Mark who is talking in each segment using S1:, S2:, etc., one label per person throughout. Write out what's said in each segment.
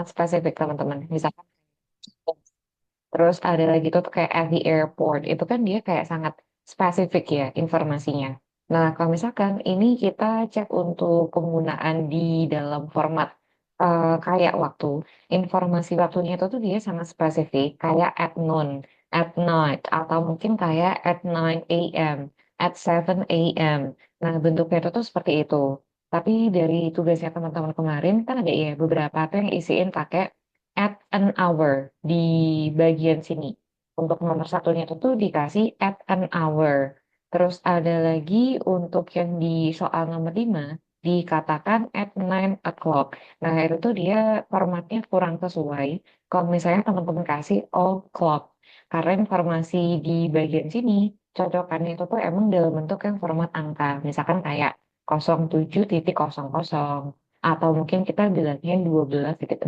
S1: sangat spesifik teman-teman. Misalkan terus ada lagi tuh kayak at the airport. Itu kan dia kayak sangat spesifik ya informasinya. Nah, kalau misalkan ini kita cek untuk penggunaan di dalam format kayak waktu. Informasi waktunya itu tuh dia sangat spesifik. Kayak at noon, at night, atau mungkin kayak at 9 a.m., at 7 a.m. Nah, bentuknya itu tuh seperti itu. Tapi dari tugasnya teman-teman kemarin kan ada ya beberapa tuh yang isiin pakai at an hour di bagian sini. Untuk nomor satunya itu tuh dikasih at an hour. Terus ada lagi untuk yang di soal nomor 5 dikatakan at 9 o'clock. Nah, itu tuh dia formatnya kurang sesuai. Kalau misalnya teman-teman kasih all clock. Karena informasi di bagian sini cocokannya itu tuh emang dalam bentuk yang format angka. Misalkan kayak 07.00 atau mungkin kita bilangnya 12.00.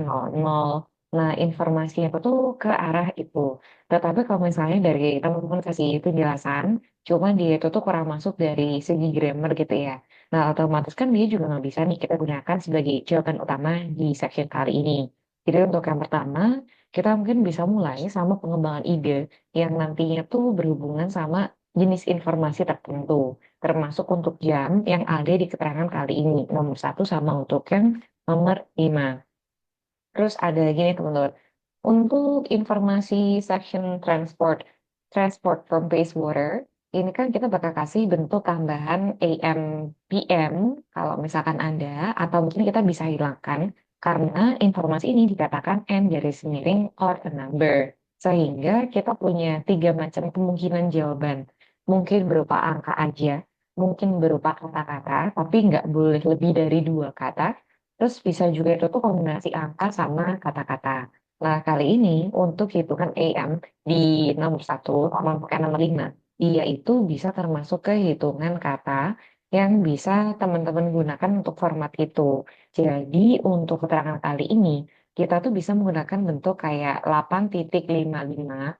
S1: Nah, informasinya itu tuh ke arah itu. Tetapi kalau misalnya dari teman-teman kasih penjelasan, cuma dia itu tuh kurang masuk dari segi grammar gitu ya. Nah, otomatis kan dia juga nggak bisa nih kita gunakan sebagai jawaban utama di section kali ini. Jadi untuk yang pertama, kita mungkin bisa mulai sama pengembangan ide yang nantinya tuh berhubungan sama jenis informasi tertentu, termasuk untuk jam yang ada di keterangan kali ini, nomor satu sama untuk yang nomor 5. Terus ada lagi nih teman-teman. Untuk informasi section transport from wastewater, ini kan kita bakal kasih bentuk tambahan AM, PM, kalau misalkan ada, atau mungkin kita bisa hilangkan, karena informasi ini dikatakan N garis miring or a number. Sehingga kita punya tiga macam kemungkinan jawaban. Mungkin berupa angka aja, mungkin berupa kata-kata, tapi nggak boleh lebih dari dua kata, terus bisa juga itu tuh kombinasi angka sama kata-kata. Nah, kali ini untuk hitungan AM di nomor satu, nomor 5, dia itu bisa termasuk ke hitungan kata yang bisa teman-teman gunakan untuk format itu. Jadi, untuk keterangan kali ini, kita tuh bisa menggunakan bentuk kayak 8.55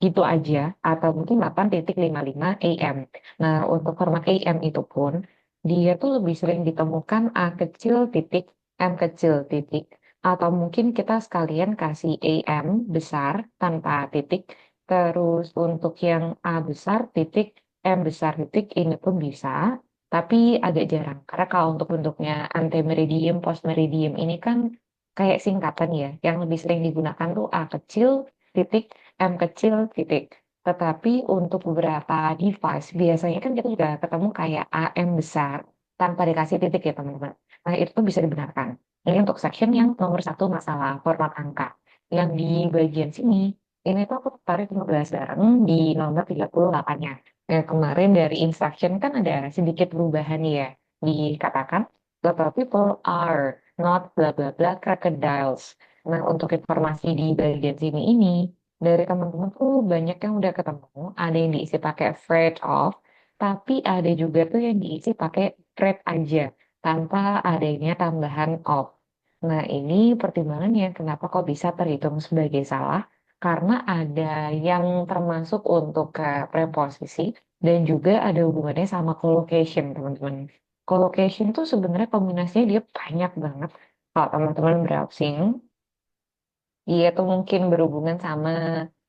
S1: gitu aja, atau mungkin 8.55 AM. Nah, untuk format AM itu pun, dia tuh lebih sering ditemukan A kecil titik, M kecil titik, atau mungkin kita sekalian kasih AM besar tanpa titik, terus untuk yang A besar titik, M besar titik, ini pun bisa, tapi agak jarang. Karena kalau untuk bentuknya antemeridium, postmeridium ini kan kayak singkatan ya, yang lebih sering digunakan tuh A kecil titik, M kecil titik. Tetapi untuk beberapa device, biasanya kan kita juga ketemu kayak AM besar tanpa dikasih titik ya teman-teman. Nah itu tuh bisa dibenarkan. Ini untuk section yang nomor satu masalah format angka. Yang di bagian sini, ini tuh aku tertarik ngebahas bareng di nomor 38-nya. Kemarin dari instruction kan ada sedikit perubahan ya. Dikatakan, the people are not bla bla bla crocodiles. Nah, untuk informasi di bagian sini ini, dari teman-teman tuh banyak yang udah ketemu, ada yang diisi pakai afraid of, tapi ada juga tuh yang diisi pakai afraid aja, tanpa adanya tambahan of. Nah, ini pertimbangannya kenapa kok bisa terhitung sebagai salah, karena ada yang termasuk untuk ke preposisi, dan juga ada hubungannya sama collocation, teman-teman. Collocation tuh sebenarnya kombinasinya dia banyak banget. Kalau teman-teman browsing, dia tuh mungkin berhubungan sama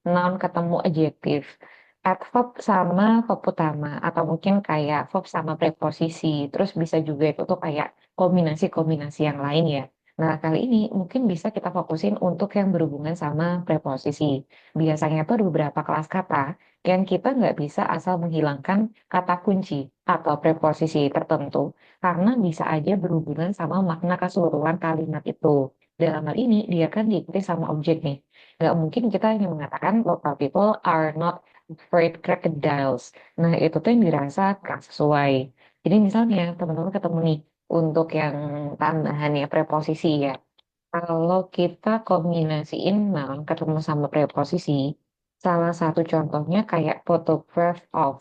S1: noun ketemu adjektif, adverb sama verb utama, atau mungkin kayak verb sama preposisi. Terus bisa juga itu tuh kayak kombinasi-kombinasi yang lain ya. Nah, kali ini mungkin bisa kita fokusin untuk yang berhubungan sama preposisi. Biasanya tuh ada beberapa kelas kata yang kita nggak bisa asal menghilangkan kata kunci atau preposisi tertentu, karena bisa aja berhubungan sama makna keseluruhan kalimat itu. Dalam hal ini, dia kan diikuti sama objek nih. Nggak mungkin kita hanya mengatakan local people are not afraid crocodiles. Nah, itu tuh yang dirasa kurang sesuai. Jadi misalnya, teman-teman ketemu nih, untuk yang tambahannya preposisi ya. Kalau kita kombinasiin noun ketemu sama preposisi, salah satu contohnya kayak photograph of.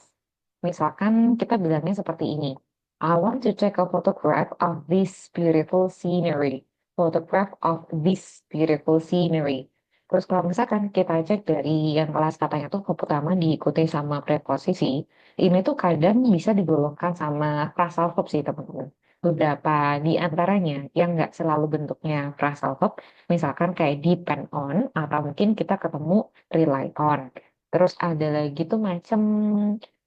S1: Misalkan kita bilangnya seperti ini. I want to take a photograph of this beautiful scenery. Photograph of this beautiful scenery. Terus kalau misalkan kita cek dari yang kelas katanya tuh verb utama diikuti sama preposisi, ini tuh kadang bisa digolongkan sama phrasal verb sih teman-teman. beberapa di antaranya yang nggak selalu bentuknya phrasal verb, misalkan kayak depend on, atau mungkin kita ketemu rely on. Terus ada lagi tuh macam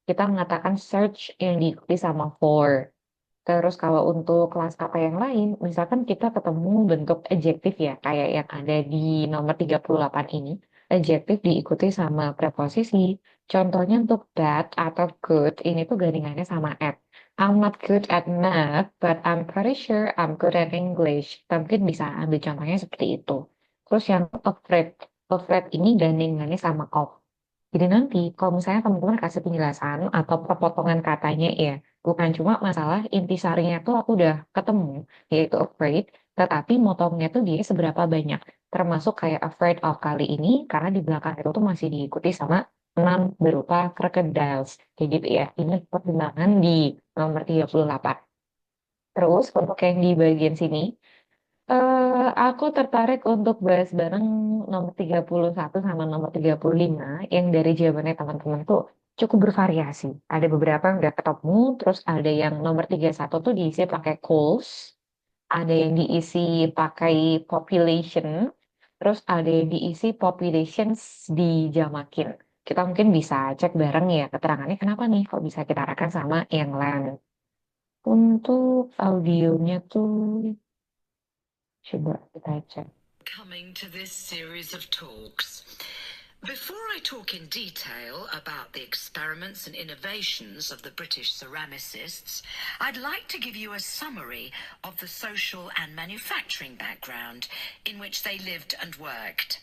S1: kita mengatakan search yang diikuti sama for. Terus kalau untuk kelas kata yang lain, misalkan kita ketemu bentuk adjektif ya, kayak yang ada di nomor 38 ini. Adjektif diikuti sama preposisi. Contohnya untuk bad atau good, ini tuh gandingannya sama at. I'm not good at math, but I'm pretty sure I'm good at English. Kita mungkin bisa ambil contohnya seperti itu. Terus yang afraid. Afraid ini gandingannya sama of. Jadi nanti kalau misalnya teman-teman kasih penjelasan atau perpotongan katanya ya, bukan cuma masalah intisarinya tuh aku udah ketemu, yaitu afraid, tetapi motongnya tuh dia seberapa banyak. Termasuk kayak afraid of kali ini, karena di belakang itu tuh masih diikuti sama enam berupa crocodiles. Kayak gitu ya, ini pertimbangan di nomor 38. Terus untuk yang di bagian sini, aku tertarik untuk bahas bareng nomor 31 sama nomor 35 yang dari jawabannya teman-teman tuh cukup bervariasi. Ada beberapa yang udah ketemu, terus ada yang nomor 31 tuh diisi pakai calls, ada yang diisi pakai population, terus ada yang diisi populations dijamakin. Kita mungkin bisa cek bareng ya keterangannya kenapa nih kok bisa kita arahkan sama yang lain. Untuk audionya tuh coba kita cek.
S2: Coming to this series of talks. Before I talk in detail about the experiments and innovations of the British ceramicists, I'd like to give you a summary of the social and manufacturing background in which they lived and worked.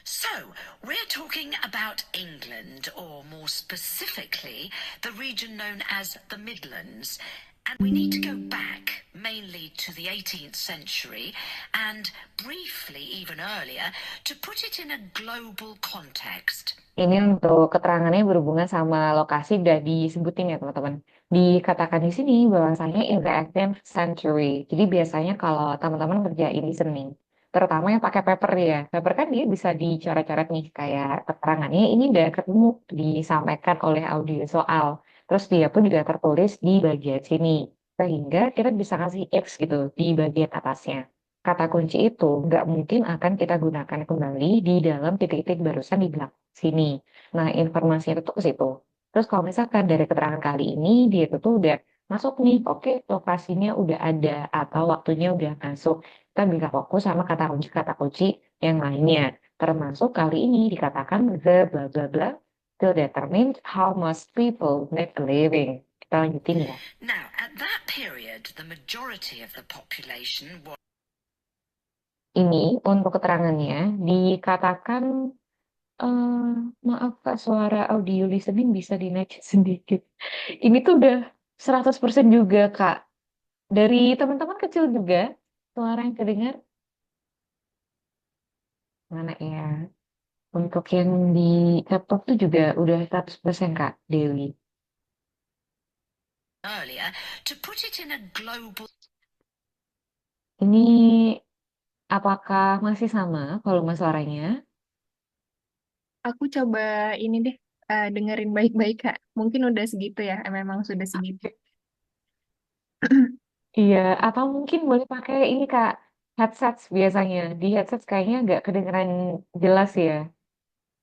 S2: So, we're talking about England, or more specifically, the region known as the Midlands. And we need to go back mainly to the 18th century and briefly even earlier to put it in a global context.
S1: Ini untuk keterangannya berhubungan sama lokasi udah disebutin ya teman-teman. Dikatakan di sini bahwasanya in the 18th century. Jadi biasanya kalau teman-teman kerjain listening, terutama yang pakai paper ya. Paper kan dia bisa dicoret-coret nih kayak keterangannya ini udah ketemu disampaikan oleh audio soal. Terus dia pun juga tertulis di bagian sini. Sehingga kita bisa kasih X gitu di bagian atasnya. Kata kunci itu nggak mungkin akan kita gunakan kembali di dalam titik-titik barusan di belakang sini. Nah, informasi itu tuh ke situ. Terus kalau misalkan dari keterangan kali ini, dia itu tuh udah masuk nih, oke, lokasinya udah ada, atau waktunya udah masuk. Kita bisa fokus sama kata kunci yang lainnya. Termasuk kali ini dikatakan the bla bla bla to determine how most people make a living. Kita lanjutin ya.
S2: Now, at that period, the majority of the population was
S1: Ini untuk keterangannya dikatakan maaf Kak, suara audio listening bisa dinaikin sedikit. Ini tuh udah 100% juga Kak. Dari teman-teman kecil juga, suara yang kedengar. Mana ya? Untuk yang di laptop tuh juga udah 100% Kak, Dewi.
S2: earlier to put it in a global.
S1: Ini apakah masih sama volume suaranya?
S3: Aku coba ini deh, dengerin baik-baik, Kak. Mungkin udah segitu ya, memang sudah segitu.
S1: Iya, atau mungkin boleh pakai ini Kak, headset biasanya. Di headset kayaknya nggak kedengeran jelas ya.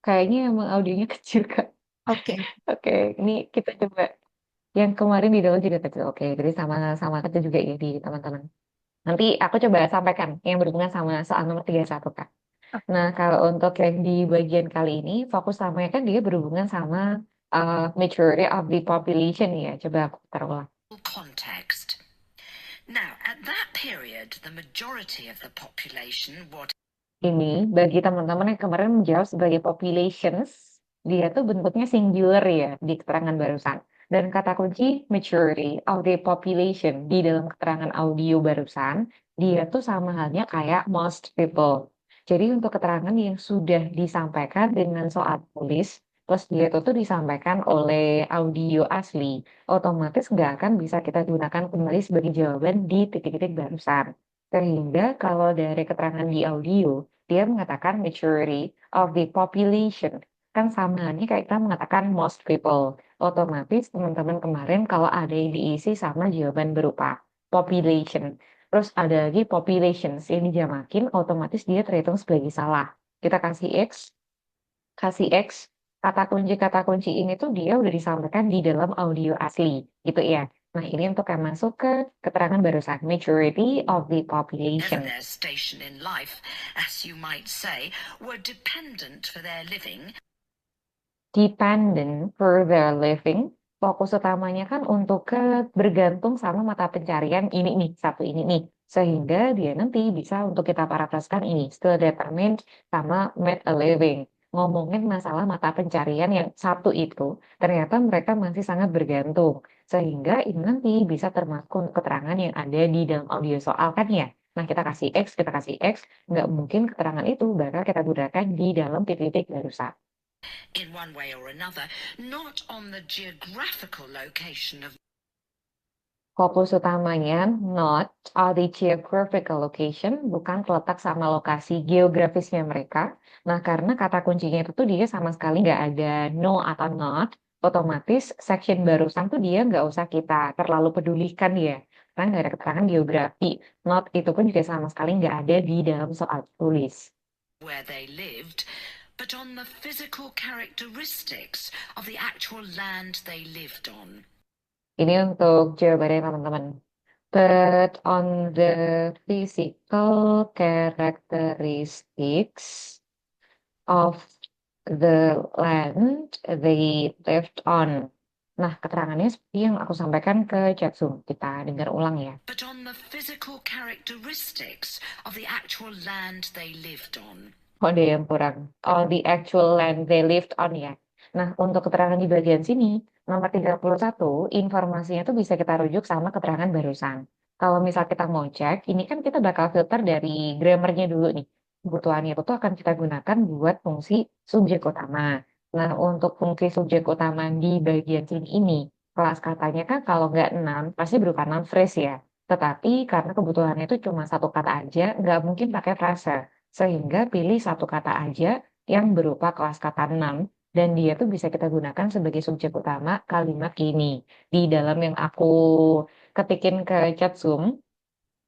S1: Kayaknya emang audionya kecil Kak.
S3: Oke.
S1: Oke, ini kita coba. Yang kemarin di download juga kecil. Oke, jadi sama-sama kecil juga ya di teman-teman. Nanti aku coba sampaikan yang berhubungan sama soal nomor 31, Kak. Nah, kalau untuk yang di bagian kali ini, fokus utamanya kan dia berhubungan sama maturity of the population ya. Coba aku terulang.
S2: Context. Now, at that period, the majority of the population was.
S1: Ini bagi teman-teman yang kemarin menjawab sebagai populations, dia tuh bentuknya singular ya di keterangan barusan. Dan kata kunci maturity of the population di dalam keterangan audio barusan, dia tuh sama halnya kayak most people. Jadi untuk keterangan yang sudah disampaikan dengan soal tulis, terus dia tuh disampaikan oleh audio asli, otomatis nggak akan bisa kita gunakan kembali sebagai jawaban di titik-titik barusan. Sehingga kalau dari keterangan di audio, dia mengatakan maturity of the population. Kan sama halnya kayak kita mengatakan most people. Otomatis teman-teman kemarin kalau ada yang diisi sama jawaban berupa population. Terus ada lagi populations yang dijamakin, otomatis dia terhitung sebagai salah. Kita kasih X, kata kunci ini tuh dia udah disampaikan di dalam audio asli, gitu ya. Nah, ini untuk yang masuk ke keterangan barusan, majority of the population.
S2: Ever their station in life, as you might say, were dependent for their living.
S1: Dependent for their living, fokus utamanya kan untuk bergantung sama mata pencarian ini nih, satu ini nih. Sehingga dia nanti bisa untuk kita parafraskan ini, still determined sama made a living. Ngomongin masalah mata pencarian yang satu itu, ternyata mereka masih sangat bergantung. Sehingga ini nanti bisa termasuk keterangan yang ada di dalam audio soal kan ya. Nah, kita kasih X, nggak mungkin keterangan itu bakal kita gunakan di dalam titik-titik barusan.
S2: In one way or another, not on the geographical location of.
S1: Fokus utamanya not on the geographical location, bukan terletak sama lokasi geografisnya mereka. Nah, karena kata kuncinya itu tuh dia sama sekali nggak ada no atau not, otomatis section barusan tuh dia nggak usah kita terlalu pedulikan ya. Karena nggak ada keterangan geografi. Not itu pun juga sama sekali nggak ada di dalam soal tulis.
S2: Where they lived, but on the physical characteristics of the actual land they lived on.
S1: Ini untuk jawabannya teman-teman. But on the physical characteristics of the land they lived on. Nah, keterangannya seperti yang aku sampaikan ke Jackson. Kita dengar ulang ya.
S2: But on the physical characteristics of the actual land they lived on.
S1: Oh, ada yang kurang. On the actual land they lived on ya. Nah, untuk keterangan di bagian sini, nomor 31, informasinya tuh bisa kita rujuk sama keterangan barusan. Kalau misal kita mau cek, ini kan kita bakal filter dari grammarnya dulu nih. Kebutuhannya itu tuh akan kita gunakan buat fungsi subjek utama. Nah, untuk fungsi subjek utama di bagian sini ini, kelas katanya kan kalau nggak 6, pasti berupa noun phrase ya. Tetapi karena kebutuhannya itu cuma satu kata aja, nggak mungkin pakai frase. Sehingga pilih satu kata aja yang berupa kelas kata 6 dan dia tuh bisa kita gunakan sebagai subjek utama kalimat ini. Di dalam yang aku ketikin ke chat Zoom,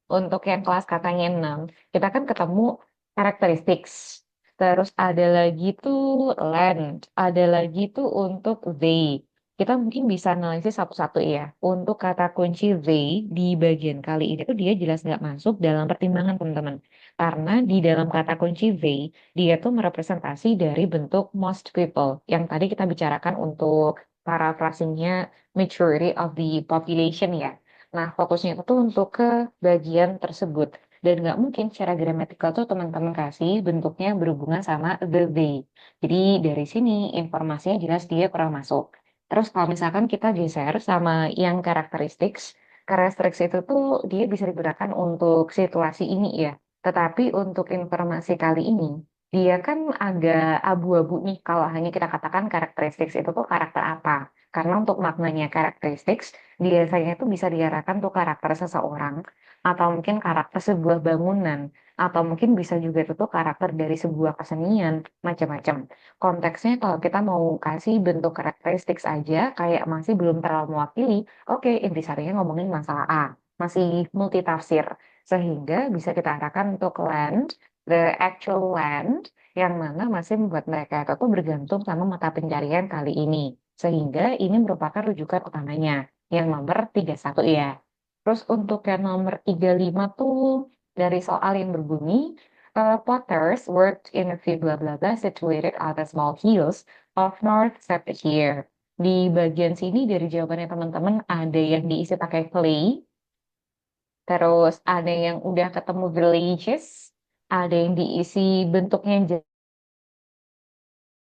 S1: untuk yang kelas katanya 6 kita kan ketemu characteristics. Terus ada lagi tuh land, ada lagi tuh untuk they. Kita mungkin bisa analisis satu-satu ya. Untuk kata kunci they di bagian kali ini tuh dia jelas nggak masuk dalam pertimbangan teman-teman. Karena di dalam kata kunci they, dia tuh merepresentasi dari bentuk most people. Yang tadi kita bicarakan untuk paraphrasingnya majority of the population ya. Nah, fokusnya itu tuh untuk ke bagian tersebut. Dan nggak mungkin secara gramatikal tuh teman-teman kasih bentuknya berhubungan sama the they. Jadi dari sini informasinya jelas dia kurang masuk. Terus kalau misalkan kita geser sama yang karakteristik itu tuh dia bisa digunakan untuk situasi ini ya. Tetapi untuk informasi kali ini, dia kan agak abu-abu nih kalau hanya kita katakan karakteristik itu tuh karakter apa. Karena untuk maknanya karakteristik biasanya itu bisa diarahkan tuh karakter seseorang atau mungkin karakter sebuah bangunan atau mungkin bisa juga itu tuh karakter dari sebuah kesenian macam-macam. Konteksnya kalau kita mau kasih bentuk karakteristik aja kayak masih belum terlalu mewakili, oke intisarinya ngomongin masalah A, masih multitafsir sehingga bisa kita arahkan untuk land, the actual land yang mana masih membuat mereka itu tuh bergantung sama mata pencarian kali ini. Sehingga ini merupakan rujukan utamanya yang nomor 31 ya. Terus untuk yang nomor 35 tuh dari soal yang berbunyi Potters worked in a few blah blah blah situated on the small hills of North Staffordshire. Di bagian sini dari jawabannya teman-teman ada yang diisi pakai clay, terus ada yang udah ketemu villages, ada yang diisi bentuknya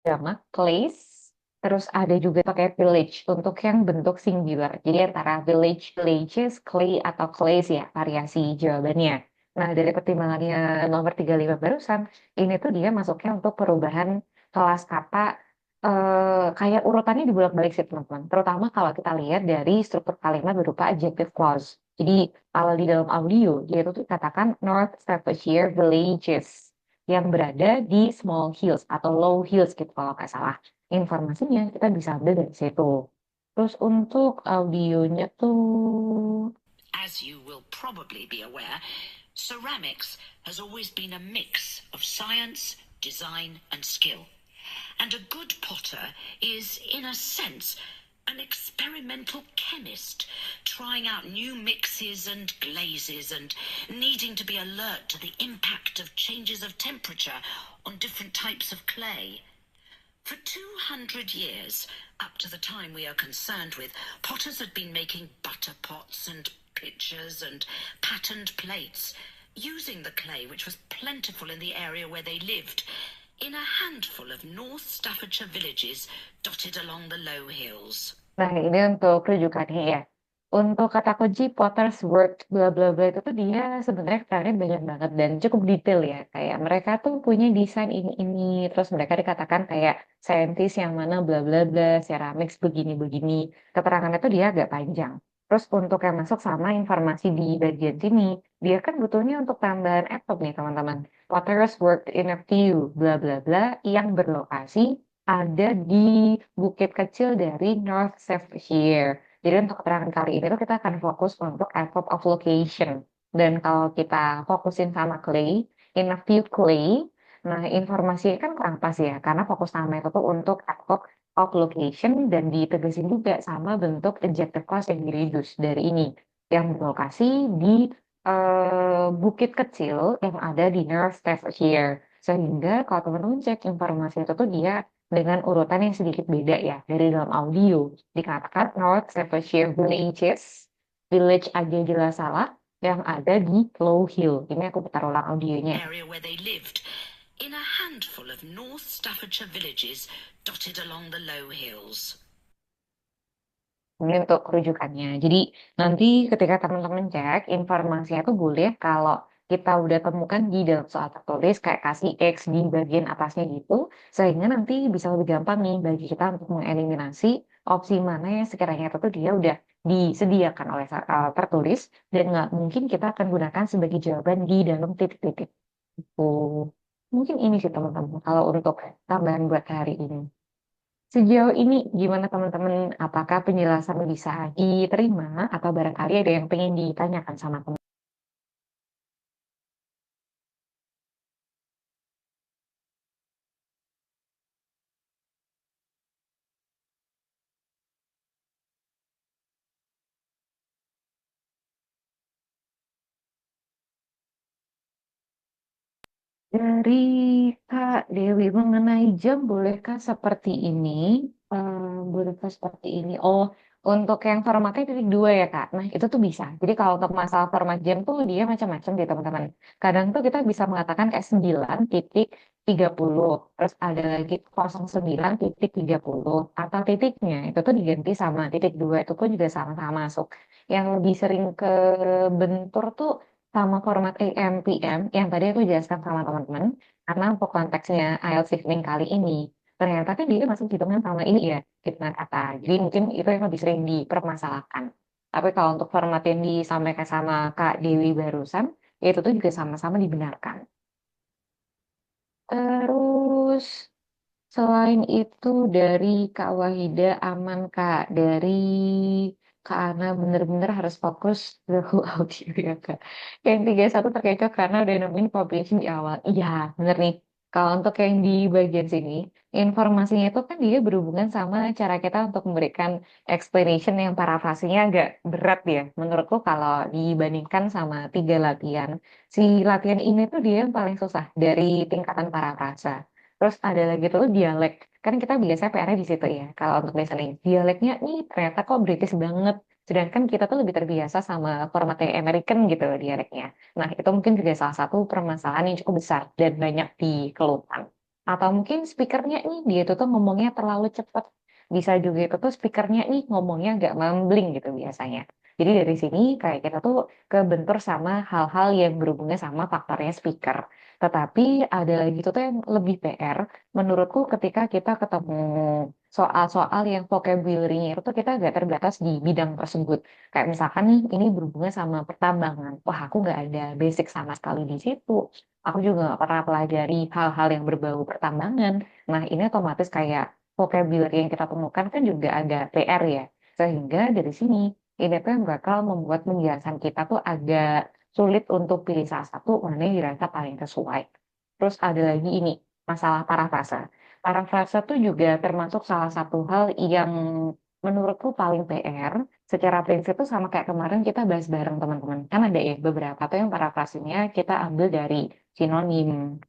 S1: jamak place, terus ada juga pakai village untuk yang bentuk singular. Jadi antara village, villages, clay atau clays ya variasi jawabannya. Nah, dari pertimbangannya nomor 35 barusan, ini tuh dia masuknya untuk perubahan kelas kata kayak urutannya dibolak-balik sih teman-teman. Terutama kalau kita lihat dari struktur kalimat berupa adjective clause. Jadi kalau di dalam audio, dia itu tuh katakan North Staffordshire Villages yang berada di small hills atau low hills gitu kalau nggak salah. Informasinya kita bisa ambil dari situ. Terus untuk audionya tuh
S2: As you will probably be aware, ceramics has always been a mix of science, design, and skill. And a good potter is, in a sense, an experimental chemist, trying out new mixes and glazes and needing to be alert to the impact of changes of temperature on different types of clay. For 200 years, up to the time we are concerned with, potters had been making butter pots and pitchers and patterned plates, using the clay which was plentiful in the area where they lived, in a handful of North Staffordshire villages dotted along the low hills.
S1: Nah, ini untuk rujukannya ya. Untuk kata kunci Potter's Work bla bla bla itu tuh dia sebenarnya keterangannya banyak banget dan cukup detail ya. Kayak mereka tuh punya desain ini terus mereka dikatakan kayak saintis yang mana bla bla bla, ceramics begini-begini. Keterangannya tuh dia agak panjang. Terus untuk yang masuk sama informasi di bagian sini, dia kan butuhnya untuk tambahan laptop nih teman-teman. Potter's worked in a few bla bla bla yang berlokasi ada di bukit kecil dari North Staffordshire. Jadi untuk keterangan kali ini tuh kita akan fokus untuk adverb of location. Dan kalau kita fokusin sama clay, in a few clay, nah informasinya kan kurang pas ya, karena fokus nama itu tuh untuk adverb of location dan ditegesin juga sama bentuk adjective clause yang direduce dari ini. Yang berlokasi di bukit kecil yang ada di North Staffordshire. Sehingga kalau teman-teman cek informasi itu tuh dia dengan urutan yang sedikit beda ya dari dalam audio. Dikatakan North Staffordshire Villages, village aja jelas salah, yang ada di Low Hill. Ini aku putar ulang audionya.
S2: Area where they lived, in a handful of North Staffordshire villages dotted along the low hills.
S1: Ini untuk rujukannya. Jadi nanti ketika teman-teman cek informasinya tuh boleh kalau kita udah temukan di dalam soal tertulis kayak kasih X di bagian atasnya gitu, sehingga nanti bisa lebih gampang nih bagi kita untuk mengeliminasi opsi mana yang sekiranya itu tuh dia udah disediakan oleh tertulis dan nggak mungkin kita akan gunakan sebagai jawaban di dalam titik-titik. Oh, mungkin ini sih teman-teman kalau untuk tambahan buat hari ini. Sejauh ini gimana teman-teman? Apakah penjelasan bisa diterima atau barangkali ada yang pengen ditanyakan sama teman? Dari Kak Dewi mengenai jam, bolehkah seperti ini? Bolehkah seperti ini? Oh, untuk yang formatnya titik dua ya Kak. Nah, itu tuh bisa. Jadi kalau untuk masalah format jam tuh dia macam-macam deh teman-teman. Kadang tuh kita bisa mengatakan kayak 9:30. Terus ada lagi 09:30. Atau titiknya itu tuh diganti sama titik dua. Itu pun juga sama-sama masuk. Yang lebih sering ke bentur tuh sama format AM PM yang tadi aku jelaskan sama teman-teman karena untuk konteksnya IELTS listening kali ini ternyata kan dia masuk hitungan sama ini ya hitungan kata jadi mungkin itu yang lebih sering dipermasalahkan tapi kalau untuk format yang disampaikan sama Kak Dewi barusan itu tuh juga sama-sama dibenarkan terus selain itu dari Kak Wahida aman Kak dari Kak Ana bener-bener harus fokus ke audio ya Kak. Yang 31 terkecoh karena udah nemuin publishing di awal. Iya bener nih. Kalau untuk yang di bagian sini, informasinya itu kan dia berhubungan sama cara kita untuk memberikan explanation yang parafrasenya agak berat ya. Menurutku kalau dibandingkan sama 3 latihan, si latihan ini tuh dia yang paling susah dari tingkatan parafrasa. Terus ada lagi tuh dialek. Kan kita biasanya PR-nya di situ ya. Kalau untuk listening, dialeknya nih ternyata kok British banget. Sedangkan kita tuh lebih terbiasa sama format yang American gitu dialeknya. Nah, itu mungkin juga salah satu permasalahan yang cukup besar dan banyak dikeluhkan. Atau mungkin speakernya nih, dia tuh ngomongnya terlalu cepat. Bisa juga itu tuh speakernya nih ngomongnya agak mumbling gitu biasanya. Jadi dari sini kayak kita tuh kebentur sama hal-hal yang berhubungan sama faktornya speaker. Tetapi ada lagi tuh yang lebih PR menurutku ketika kita ketemu soal-soal yang vocabulary-nya itu tuh kita agak terbatas di bidang tersebut. Kayak misalkan nih, ini berhubungan sama pertambangan. Wah, aku nggak ada basic sama sekali di situ. Aku juga nggak pernah pelajari hal-hal yang berbau pertambangan. Nah, ini otomatis kayak vocabulary yang kita temukan kan juga ada PR ya. Sehingga dari sini ini tuh yang bakal membuat penjelasan kita tuh agak sulit untuk pilih salah satu mana yang dirasa paling sesuai. Terus ada lagi ini, masalah parafrase. Parafrase tuh juga termasuk salah satu hal yang menurutku paling PR. Secara prinsip tuh sama kayak kemarin kita bahas bareng teman-teman. Kan ada ya beberapa tuh yang parafrasenya kita ambil dari sinonim,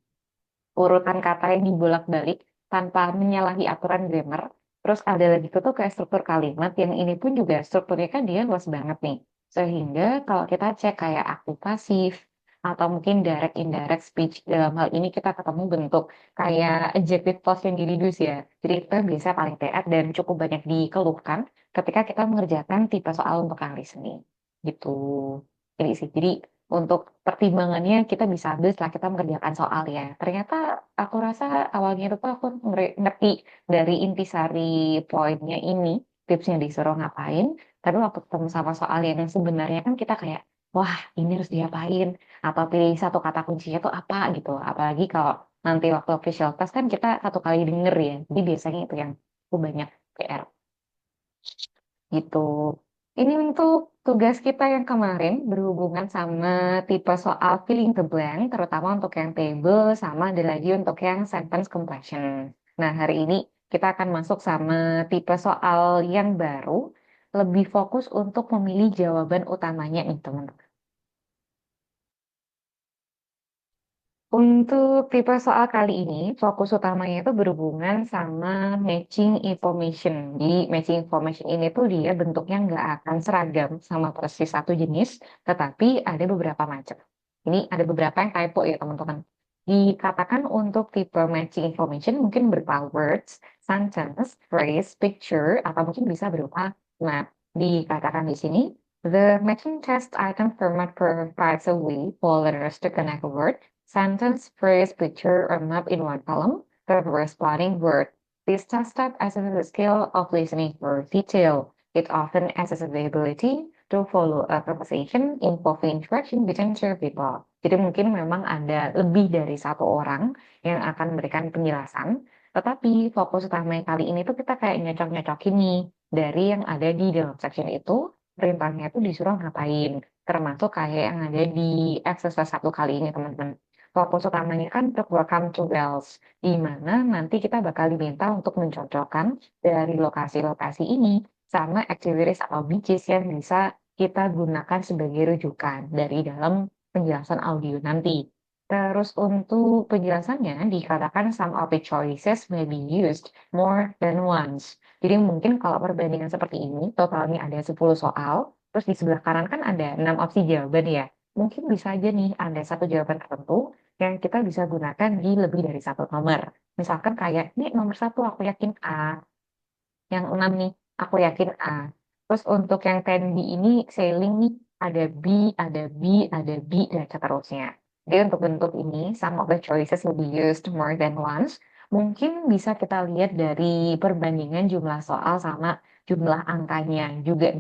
S1: urutan kata yang dibolak-balik tanpa menyalahi aturan grammar. Terus ada lagi tuh kayak struktur kalimat yang ini pun juga strukturnya kan dia luas banget nih. Sehingga kalau kita cek kayak aktif pasif atau mungkin direct indirect speech dalam hal ini kita ketemu bentuk kayak adjective clause yang di-reduce ya. Jadi itu yang biasa paling TR dan cukup banyak dikeluhkan ketika kita mengerjakan tipe soal untuk yang listening. Gitu. Jadi sih. Jadi untuk pertimbangannya kita bisa ambil setelah kita mengerjakan soal ya. Ternyata aku rasa awalnya itu tuh aku ngerti dari intisari poinnya ini, tipsnya disuruh ngapain. Tapi waktu ketemu sama soal yang sebenarnya kan kita kayak, wah ini harus diapain. Atau pilih satu kata kuncinya tuh apa gitu. Apalagi kalau nanti waktu official test kan kita satu kali denger ya. Jadi biasanya itu yang aku banyak PR gitu. Ini untuk tugas kita yang kemarin berhubungan sama tipe soal filling the blank, terutama untuk yang table sama ada lagi untuk yang sentence completion. Nah, hari ini kita akan masuk sama tipe soal yang baru, lebih fokus untuk memilih jawaban utamanya nih, teman-teman. Untuk tipe soal kali ini, fokus utamanya itu berhubungan sama matching information. Jadi, matching information ini tuh dia bentuknya nggak akan seragam sama persis satu jenis, tetapi ada beberapa macam. Ini ada beberapa yang typo ya, teman-teman. Dikatakan untuk tipe matching information mungkin berupa words, sentence, phrase, picture, atau mungkin bisa berupa map. Dikatakan di sini, the matching test item format provides a way for learners to connect a word, sentence, phrase, picture, or map in one column, the corresponding word. This task step assesses the skill of listening for detail. It often assesses the ability to follow a conversation involving interaction between two people. Jadi mungkin memang ada lebih dari satu orang yang akan memberikan penjelasan, tetapi fokus utama yang kali ini tuh kita kayak nyocok-nyocokin nih dari yang ada di dalam section itu, perintahnya tuh disuruh ngapain, termasuk kayak yang ada di exercise satu kali ini teman-teman. Fokus utamanya kan untuk welcome to Wells, di mana nanti kita bakal diminta untuk mencocokkan dari lokasi-lokasi ini sama activities atau which yang bisa kita gunakan sebagai rujukan dari dalam penjelasan audio nanti. Terus untuk penjelasannya dikatakan some of the choices may be used more than once. Jadi mungkin kalau perbandingan seperti ini, totalnya ada 10 soal, terus di sebelah kanan kan ada 6 opsi jawaban ya. Mungkin bisa aja nih ada satu jawaban tertentu yang kita bisa gunakan di lebih dari satu nomor. Misalkan kayak, ini nomor satu aku yakin A, yang 6 nih, aku yakin A. Terus untuk yang 10B ini sailing nih, ada B, ada B, ada B, dan seterusnya. Jadi untuk bentuk ini, some of the choices will be used more than once. Mungkin bisa kita lihat dari perbandingan jumlah soal sama jumlah angkanya juga.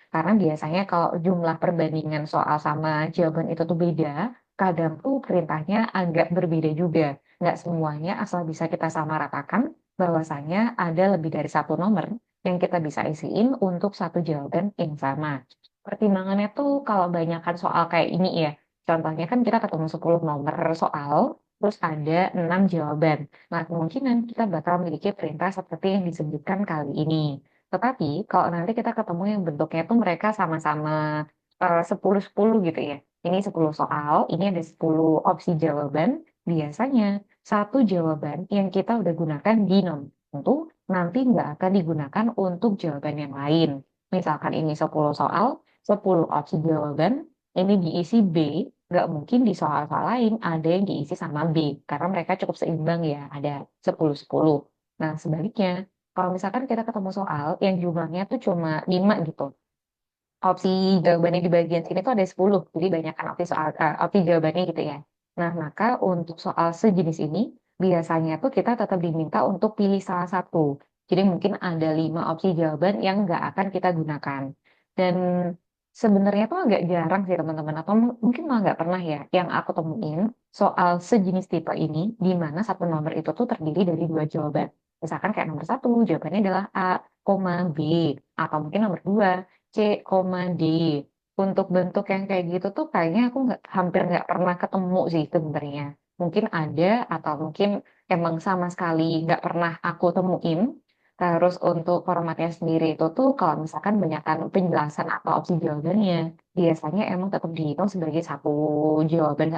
S1: Karena biasanya kalau jumlah perbandingan soal sama jawaban itu tuh beda, kadang tuh perintahnya agak berbeda juga. Nggak semuanya asal bisa kita samaratakan bahwasanya ada lebih dari satu nomor yang kita bisa isiin untuk satu jawaban yang sama. Pertimbangannya tuh kalau banyakkan soal kayak ini ya, contohnya kan kita ketemu 10 nomor soal, terus ada 6 jawaban. Nah, kemungkinan kita bakal memiliki perintah seperti yang disebutkan kali ini. Tetapi kalau nanti kita ketemu yang bentuknya tuh mereka sama-sama 10-10 gitu ya. Ini 10 soal, ini ada 10 opsi jawaban. Biasanya satu jawaban yang kita udah gunakan di nomor tertentu nanti nggak akan digunakan untuk jawaban yang lain. Misalkan ini 10 soal, 10 opsi jawaban, ini diisi B, nggak mungkin di soal-soal lain ada yang diisi sama B, karena mereka cukup seimbang ya, ada 10-10. Nah, sebaliknya, kalau misalkan kita ketemu soal yang jumlahnya tuh cuma 5 gitu, opsi jawabannya di bagian sini tuh ada 10, jadi banyak kan opsi soal, opsi jawabannya gitu ya. Nah, maka untuk soal sejenis ini, biasanya tuh kita tetap diminta untuk pilih salah satu. Jadi mungkin ada 5 opsi jawaban yang nggak akan kita gunakan. Dan sebenarnya tuh agak jarang sih teman-teman, atau mungkin malah nggak pernah ya, yang aku temuin soal sejenis tipe ini, di mana satu nomor itu tuh terdiri dari dua jawaban. Misalkan kayak nomor satu, jawabannya adalah A, koma B, atau mungkin nomor dua, C, C, D. Untuk bentuk yang kayak gitu tuh kayaknya aku hampir nggak pernah ketemu sih sebenarnya. Mungkin ada atau mungkin emang sama sekali nggak pernah aku temuin. Terus untuk formatnya sendiri itu tuh kalau misalkan banyakkan penjelasan atau opsi jawabannya, biasanya emang tetap dihitung sebagai satu jawaban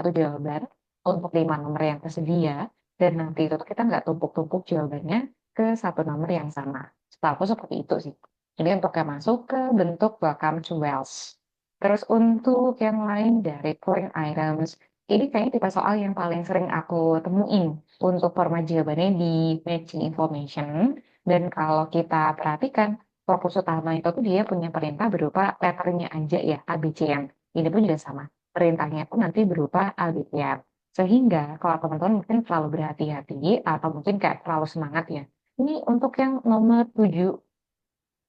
S1: untuk 5 nomor yang tersedia. Dan nanti itu tuh kita nggak tumpuk-tumpuk jawabannya ke satu nomor yang sama. Setahu aku seperti itu sih. Ini untuk yang masuk ke bentuk welcome to Wells. Terus untuk yang lain dari point items, ini kayaknya tipe soal yang paling sering aku temuin untuk format jawabannya di matching information. Dan kalau kita perhatikan, fokus utama itu tuh dia punya perintah berupa letternya aja ya, ABCN. Ini pun juga sama. Perintahnya pun nanti berupa ABCN. Sehingga kalau teman-teman mungkin terlalu berhati-hati atau mungkin kayak terlalu semangat ya. Ini untuk yang nomor 7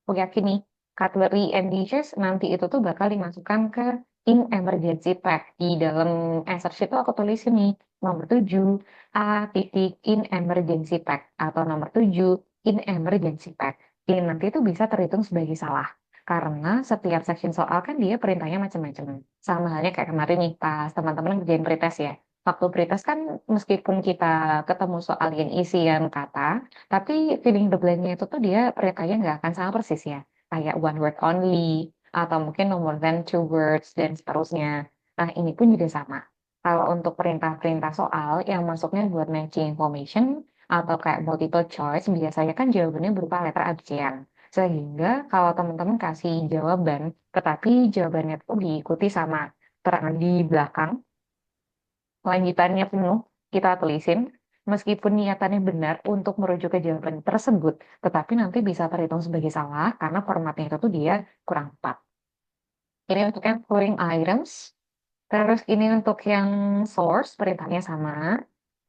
S1: aku yakin nih, cutlery and dishes nanti itu tuh bakal dimasukkan ke in emergency pack. Di dalam answer sheet tuh aku tulis ini, nomor 7, A titik in emergency pack, atau nomor 7, in emergency pack. Ini nanti itu bisa terhitung sebagai salah. Karena setiap section soal kan dia perintahnya macam-macam. Sama halnya kayak kemarin nih, pas teman-teman ngerjain pretest ya. Waktu pretest kan meskipun kita ketemu soal yang isian kata, tapi filling the blank-nya itu tuh dia perintahnya nggak akan sama persis ya. Kayak one word only, atau mungkin no more than two words, dan seterusnya. Nah, ini pun juga sama. Kalau untuk perintah-perintah soal yang masuknya buat matching information, atau kayak multiple choice, biasanya kan jawabannya berupa letter abjad. Sehingga kalau teman-teman kasih jawaban, tetapi jawabannya itu diikuti sama terangan di belakang, lanjutannya penuh, kita tulisin, meskipun niatannya benar untuk merujuk ke jawaban tersebut, tetapi nanti bisa terhitung sebagai salah karena formatnya itu tuh dia kurang tepat. Ini untuk yang pouring items, terus ini untuk yang source, perintahnya sama.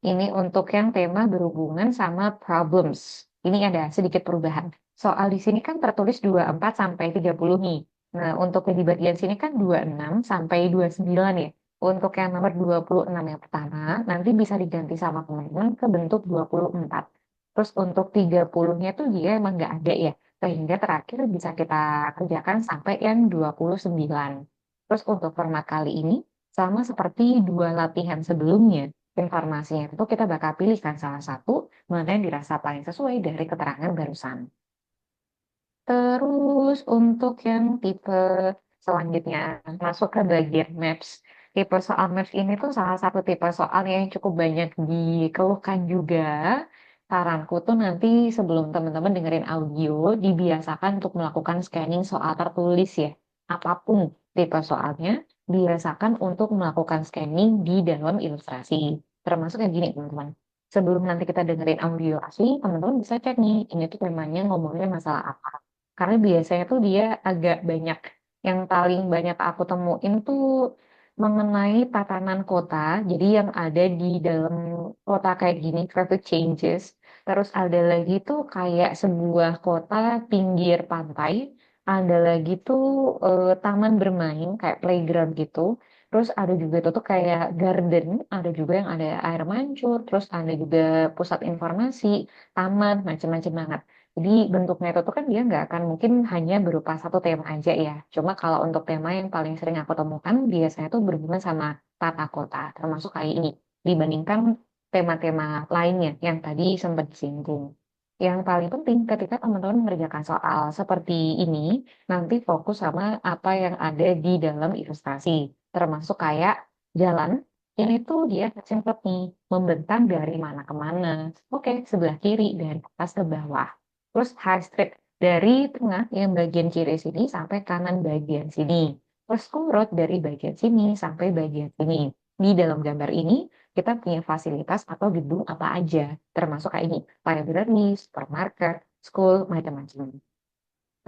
S1: Ini untuk yang tema berhubungan sama problems. Ini ada sedikit perubahan. Soal di sini kan tertulis 24 sampai 30 nih. Nah, untuk yang di bagian sini kan 26 sampai 29 ya. Untuk yang nomor 26 yang pertama, nanti bisa diganti sama teman-teman ke bentuk 24. Terus untuk 30-nya tuh dia emang nggak ada ya. Sehingga terakhir bisa kita kerjakan sampai yang 29. Terus untuk format kali ini, sama seperti dua latihan sebelumnya, informasinya itu kita bakal pilihkan salah satu mana yang dirasa paling sesuai dari keterangan barusan. Terus untuk yang tipe selanjutnya, masuk ke bagian maps. Tipe soal maps ini tuh salah satu tipe soal yang cukup banyak dikeluhkan juga. Saranku tuh nanti sebelum teman-teman dengerin audio, dibiasakan untuk melakukan scanning soal tertulis ya. Apapun tipe soalnya, biasakan untuk melakukan scanning di dalam ilustrasi. Termasuk yang gini teman-teman. Sebelum nanti kita dengerin audio asli, teman-teman bisa cek nih, ini tuh temanya ngomongnya masalah apa. Karena biasanya tuh dia agak banyak, yang paling banyak aku temuin tuh mengenai tatanan kota. Jadi yang ada di dalam kota kayak gini, traffic changes. Terus ada lagi tuh kayak sebuah kota pinggir pantai. Ada lagi tuh taman bermain kayak playground gitu. Terus ada juga tuh kayak garden, ada juga yang ada air mancur, terus ada juga pusat informasi, taman, macam-macam banget. Jadi bentuknya itu tuh kan dia nggak akan mungkin hanya berupa satu tema aja ya. Cuma kalau untuk tema yang paling sering aku temukan biasanya tuh berhubungan sama tata kota, termasuk kayak ini. Dibandingkan tema-tema lainnya yang tadi sempat disinggung. Yang paling penting ketika teman-teman mengerjakan soal seperti ini, nanti fokus sama apa yang ada di dalam ilustrasi. Termasuk kayak jalan, ini tuh dia simple nih, membentang dari mana ke mana. Oke, sebelah kiri, dari atas ke bawah. Terus high straight dari tengah yang bagian kiri sini sampai kanan bagian sini. Terus urut dari bagian sini sampai bagian sini. Di dalam gambar ini kita punya fasilitas atau gedung apa aja, termasuk kayak ini, library, supermarket, school, macam-macam.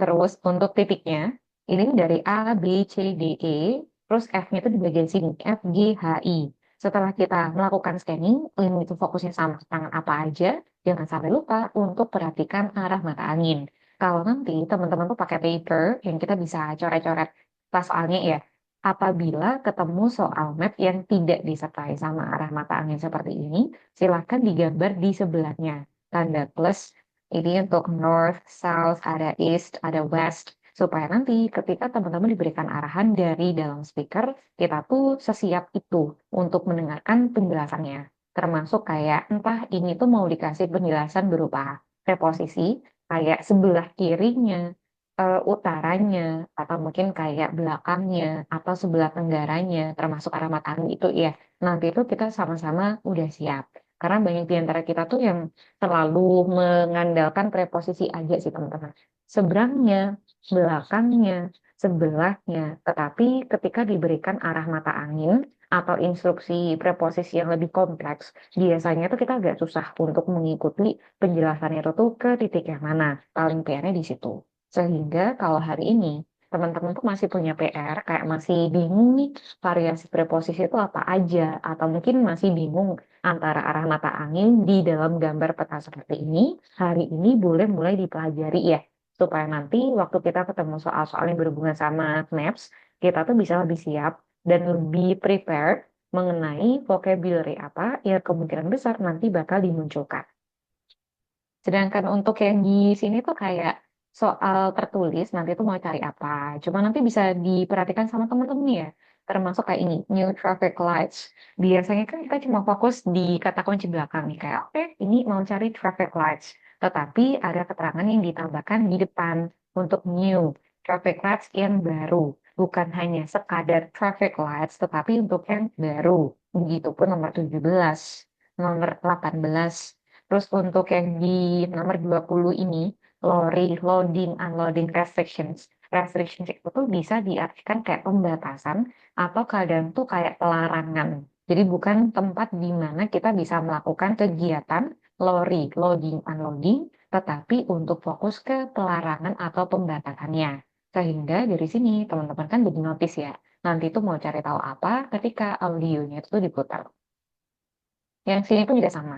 S1: Terus untuk titiknya, ini dari A, B, C, D, E, terus F-nya itu di bagian sini, F, G, H, I. Setelah kita melakukan scanning, ini itu fokusnya sama tangan apa aja, jangan sampai lupa untuk perhatikan arah mata angin. Kalau nanti teman-teman tuh pakai paper yang kita bisa coret-coret pas soalnya ya, apabila ketemu soal map yang tidak disertai sama arah mata angin seperti ini, silahkan digambar di sebelahnya. Tanda plus ini untuk north, south, ada east, ada west. supaya nanti ketika teman-teman diberikan arahan dari dalam speaker, kita tuh sesiap itu untuk mendengarkan penjelasannya. Termasuk kayak entah ini tuh mau dikasih penjelasan berupa preposisi, kayak sebelah kirinya, utaranya, atau mungkin kayak belakangnya, atau sebelah tenggaranya, termasuk arah matahari itu ya. Nanti itu kita sama-sama udah siap. Karena banyak di antara kita tuh yang selalu mengandalkan preposisi aja sih teman-teman. Seberangnya, belakangnya, sebelahnya. Tetapi ketika diberikan arah mata angin atau instruksi preposisi yang lebih kompleks, biasanya tuh kita agak susah untuk mengikuti penjelasannya itu tuh ke titik yang mana. Paling PR-nya di situ. Sehingga kalau hari ini teman-teman tuh masih punya PR, kayak masih bingung nih variasi preposisi itu apa aja, atau mungkin masih bingung antara arah mata angin di dalam gambar peta seperti ini, hari ini boleh mulai dipelajari ya, supaya nanti waktu kita ketemu soal-soal yang berhubungan sama maps, kita tuh bisa lebih siap dan lebih prepared mengenai vocabulary apa yang kemungkinan besar nanti bakal dimunculkan. Sedangkan untuk yang di sini tuh kayak soal tertulis, nanti tuh mau cari apa. Cuma nanti bisa diperhatikan sama temen-temen ya. Termasuk kayak ini, new traffic lights. Biasanya kan kita cuma fokus di kata kunci belakang nih. Kayak, oke, ini mau cari traffic lights. Tetapi ada keterangan yang ditambahkan di depan untuk new traffic lights yang baru. Bukan hanya sekadar traffic lights, tetapi untuk yang baru. Begitupun nomor 17, nomor 18. Terus untuk yang di nomor 20 ini, lorry, loading, unloading restrictions. Restrictions itu tuh bisa diartikan kayak pembatasan atau kadang tuh kayak pelarangan. Jadi bukan tempat di mana kita bisa melakukan kegiatan lorry, loading, unloading, tetapi untuk fokus ke pelarangan atau pembatasannya. Sehingga dari sini teman-teman kan jadi notice ya. Nanti tuh mau cari tahu apa ketika audionya itu diputar. Yang sini pun juga sama.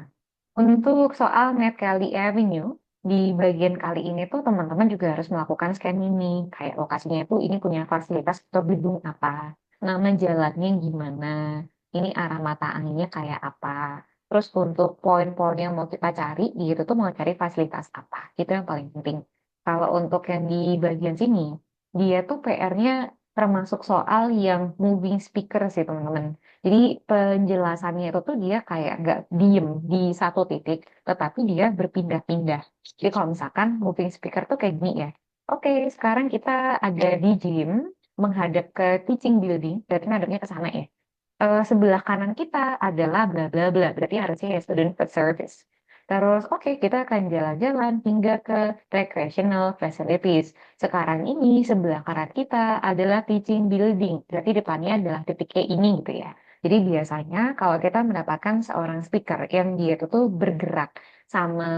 S1: Untuk soal Net Kali Avenue, di bagian kali ini tuh teman-teman juga harus melakukan scan ini. Kayak lokasinya itu ini punya fasilitas atau gedung apa, nama jalannya gimana, ini arah mata anginnya kayak apa. Terus untuk poin-poin yang mau kita cari, gitu tuh mau cari fasilitas apa. Itu yang paling penting. Kalau untuk yang di bagian sini, dia tuh PR-nya termasuk soal yang moving speaker sih teman-teman. Jadi penjelasannya itu tuh dia kayak nggak diem di satu titik, tetapi dia berpindah-pindah. Jadi kalau misalkan moving speaker tuh kayak gini ya. Oke, sekarang kita ada di gym menghadap ke teaching building, berarti ngadepnya ke sana ya. Sebelah kanan kita adalah bla bla bla, berarti harusnya ya student first service. Terus oke, kita akan jalan-jalan hingga ke recreational facilities. Sekarang ini sebelah kanan kita adalah teaching building, berarti depannya adalah titik E ini gitu ya. Jadi biasanya kalau kita mendapatkan seorang speaker yang dia itu tuh bergerak sama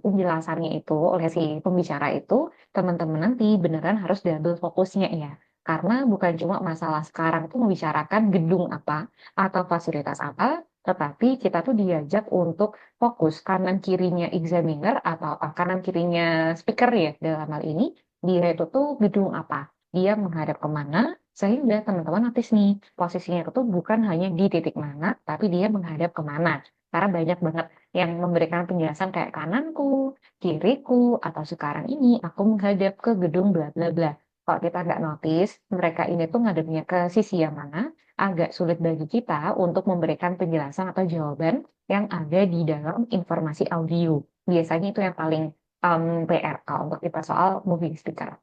S1: penjelasannya itu oleh si pembicara itu, teman-teman nanti beneran harus double fokusnya ya. Karena bukan cuma masalah sekarang tuh membicarakan gedung apa atau fasilitas apa, tetapi kita tuh diajak untuk fokus kanan kirinya examiner atau kanan kirinya speaker ya dalam hal ini, dia itu tuh gedung apa, dia menghadap kemana, sehingga teman-teman notice nih, posisinya itu bukan hanya di titik mana, tapi dia menghadap kemana. Karena banyak banget yang memberikan penjelasan kayak kananku, kiriku, atau sekarang ini aku menghadap ke gedung bla bla bla. Kalau kita nggak notice, mereka ini tuh ngadepnya ke sisi yang mana, agak sulit bagi kita untuk memberikan penjelasan atau jawaban yang ada di dalam informasi audio. Biasanya itu yang paling PR kalau untuk kita soal moving speaker.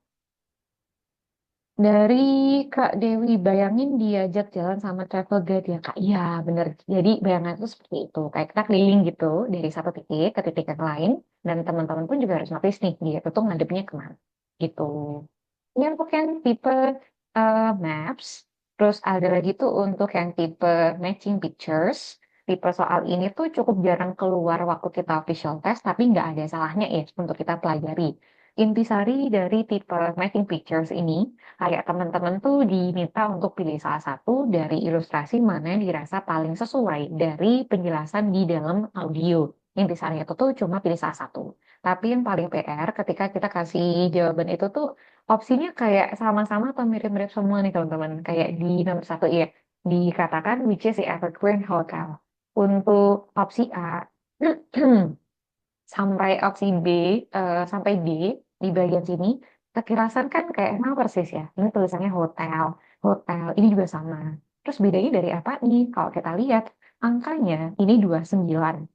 S1: Dari Kak Dewi, bayangin diajak jalan sama travel guide ya Kak. Iya bener. Jadi bayangan itu seperti itu. Kayak kita keliling gitu dari satu titik ke titik yang lain. Dan teman-teman pun juga harus notice nih, dia itu tuh ngadepnya kemana. Gitu. Ini untuk yang tipe maps. Terus ada lagi tuh untuk yang tipe matching pictures. Tipe soal ini tuh cukup jarang keluar waktu kita official test, tapi nggak ada salahnya ya untuk kita pelajari. Intisari dari tipe matching pictures ini, kayak teman-teman tuh diminta untuk pilih salah satu dari ilustrasi mana yang dirasa paling sesuai dari penjelasan di dalam audio. Intisarinya itu tuh cuma pilih salah satu. Tapi yang paling PR ketika kita kasih jawaban itu tuh opsinya kayak sama-sama atau mirip-mirip semua nih teman-teman. Kayak di nomor satu ya, dikatakan which is the Evergreen Hotel. Untuk opsi A, sampai opsi B, sampai D di bagian sini, Sekilasan kan kayak emang persis ya. Ini tulisannya hotel, hotel. Ini juga sama. Terus bedanya dari apa nih? Kalau kita lihat angkanya ini 29,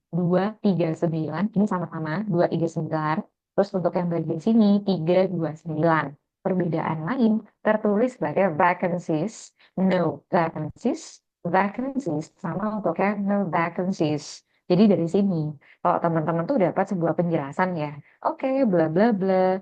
S1: 239. Ini sama-sama 239. Terus untuk yang bagian sini 329. Perbedaan lain tertulis sebagai vacancies, no vacancies, vacancies sama untuk yang no vacancies. Jadi dari sini, kalau teman-teman tuh dapat sebuah penjelasan ya, oke, bla bla bla,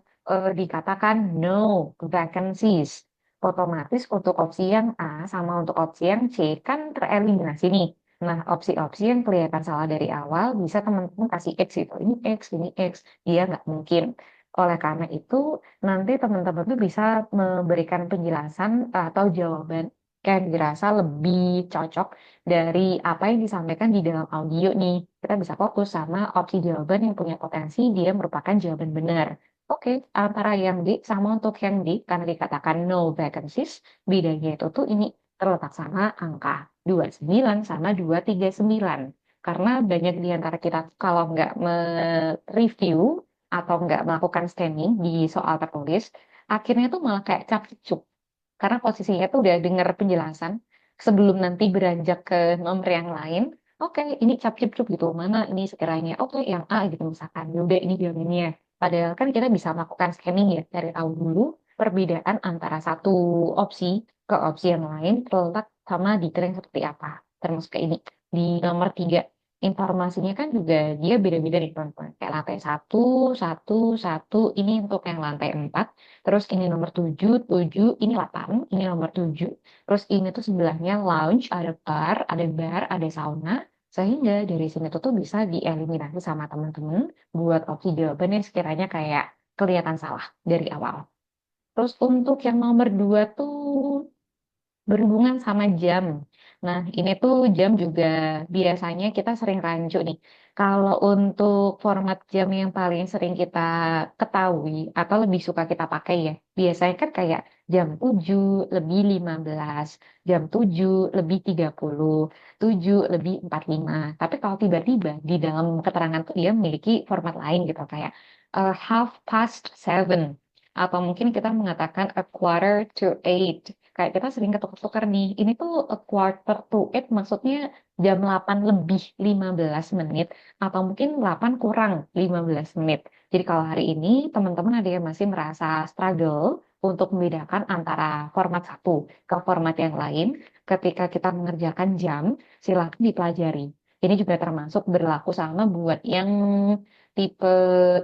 S1: dikatakan no vacancies. Otomatis untuk opsi yang A sama untuk opsi yang C kan tereliminasi nih. Nah, opsi-opsi yang kelihatan salah dari awal bisa teman-teman kasih X itu. Ini X, ini X. Dia nggak mungkin. Oleh karena itu, nanti teman-teman tuh bisa memberikan penjelasan atau jawaban yang dirasa lebih cocok dari apa yang disampaikan di dalam audio nih. Kita bisa fokus sama opsi jawaban yang punya potensi dia merupakan jawaban benar. Oke, antara yang D sama untuk yang D, karena dikatakan no vacancies, bedanya itu tuh ini terletak sama angka 29 sama 239. Karena banyak di antara kita tuh kalau nggak mereview atau nggak melakukan scanning di soal tertulis, akhirnya tuh malah kayak capcuk. Karena posisinya tuh udah dengar penjelasan sebelum nanti beranjak ke nomor yang lain. Oke, ini cap-cip-cup gitu. Mana ini sekiranya? Oke, yang A gitu misalkan. Ya udah ini jawabannya. Padahal kan kita bisa melakukan scanning ya dari tahu dulu perbedaan antara satu opsi ke opsi yang lain terletak sama detail yang seperti apa. Termasuk kayak ini di nomor 3 informasinya kan juga dia beda-beda nih teman-teman. Kayak lantai satu, satu, satu. Ini untuk yang lantai 4. Terus ini nomor 7, 7, ini 8, ini nomor 7. Terus ini tuh sebelahnya lounge, ada bar, ada sauna. Sehingga dari sini tuh bisa dieliminasi sama teman-teman buat opsi jawaban yang sekiranya kayak kelihatan salah dari awal. Terus untuk yang nomor 2 tuh berhubungan sama jam. Nah, ini tuh jam juga biasanya kita sering rancu nih. Kalau untuk format jam yang paling sering kita ketahui atau lebih suka kita pakai ya, biasanya kan kayak jam 7 lebih 15, jam 7 lebih 30, 7 lebih 45. Tapi kalau tiba-tiba di dalam keterangan tuh dia memiliki format lain gitu, kayak half past seven. Atau mungkin kita mengatakan a quarter to eight. Kayak kita sering ketukar-tukar nih. Ini tuh a quarter to eight maksudnya jam 8 lebih 15 menit atau mungkin 8 kurang 15 menit. Jadi kalau hari ini teman-teman ada yang masih merasa struggle untuk membedakan antara format satu ke format yang lain, ketika kita mengerjakan jam, silakan dipelajari. Ini juga termasuk berlaku sama buat yang tipe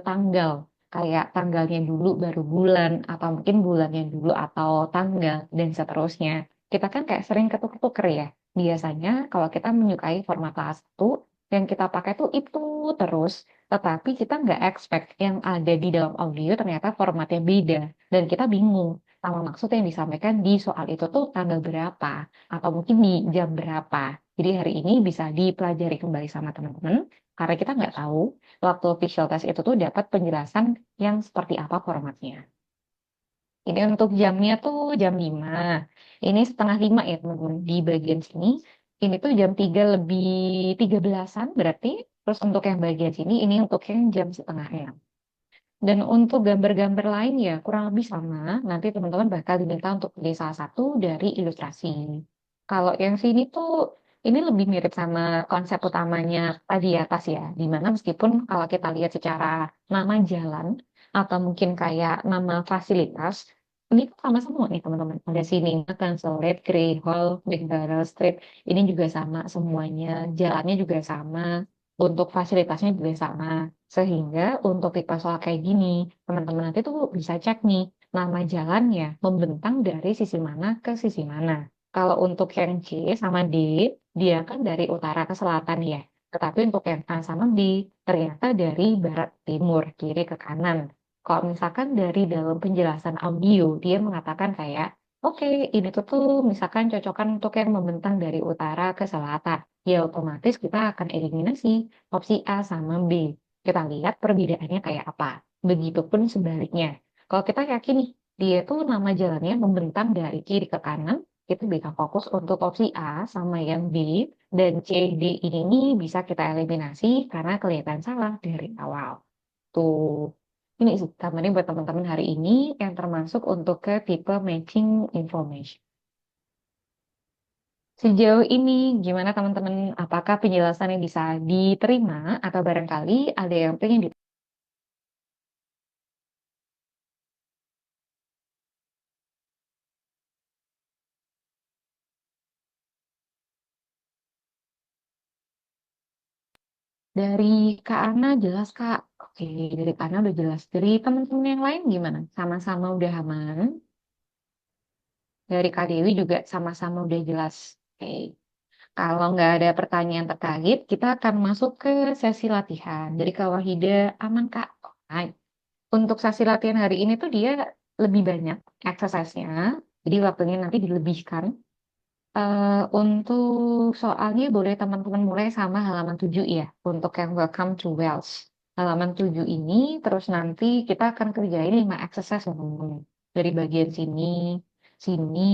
S1: tanggal kayak tanggalnya dulu baru bulan atau mungkin bulannya dulu atau tanggal dan seterusnya. Kita kan kayak sering ketuk-tuker ya. Biasanya kalau kita menyukai format satu yang kita pakai tuh itu terus, tetapi kita nggak expect yang ada di dalam audio ternyata formatnya beda dan kita bingung sama maksud yang disampaikan di soal itu tuh tanggal berapa atau mungkin di jam berapa. Jadi hari ini bisa dipelajari kembali sama teman-teman karena kita nggak tahu waktu visual test itu tuh dapat penjelasan yang seperti apa formatnya. Ini untuk jamnya tuh jam 5. Ini setengah 5 ya teman-teman. Di bagian sini, ini tuh jam 3 lebih 13-an berarti. Terus untuk yang bagian sini, ini untuk yang jam setengah 6. Dan untuk gambar-gambar lain ya kurang lebih sama. Nanti teman-teman bakal diminta untuk pilih salah satu dari ilustrasi. Kalau yang sini tuh ini lebih mirip sama konsep utamanya tadi atas ya. Dimana meskipun kalau kita lihat secara nama jalan atau mungkin kayak nama fasilitas, ini tuh sama semua nih teman-teman. Ada sini Consulate, Grey Hall, Victoria Street. Ini juga sama semuanya. Jalannya juga sama. Untuk fasilitasnya juga sama. Sehingga untuk tipe soal kayak gini, teman-teman nanti tuh bisa cek nih, nama jalannya membentang dari sisi mana ke sisi mana. Kalau untuk yang C sama D, dia kan dari utara ke selatan ya. Tetapi untuk yang A sama B, ternyata dari barat ke timur, kiri ke kanan. Kalau misalkan dari dalam penjelasan audio, dia mengatakan kayak, oke, ini tuh misalkan cocokan untuk yang membentang dari utara ke selatan. Ya otomatis kita akan eliminasi opsi A sama B. Kita lihat perbedaannya kayak apa. Begitupun sebaliknya. Kalau kita yakin nih, dia tuh nama jalannya membentang dari kiri ke kanan, kita bisa fokus untuk opsi A sama yang B, dan C, D ini bisa kita eliminasi karena kelihatan salah dari awal. Tuh. Ini sih tambahin buat teman-teman hari ini yang termasuk untuk ke tipe matching information. Sejauh ini gimana teman-teman? Apakah penjelasannya bisa diterima atau barangkali ada yang pengen dari Kak Ana jelas Kak? Oke, dari Kak Ana udah jelas. Dari teman-teman yang lain gimana? Sama-sama udah aman? Dari Kak Dewi juga sama-sama udah jelas. Oke. Kalau nggak ada pertanyaan terkait, kita akan masuk ke sesi latihan. Jadi Kak Wahida aman Kak? Alright. Untuk sesi latihan hari ini tuh dia lebih banyak exercise-nya. Jadi waktunya nanti dilebihkan. Untuk soalnya boleh teman-teman mulai sama halaman 7 ya. Untuk yang Welcome to Wales. Halaman 7 ini, terus nanti kita akan kerjain 5 exercise teman-teman. Dari bagian sini, sini,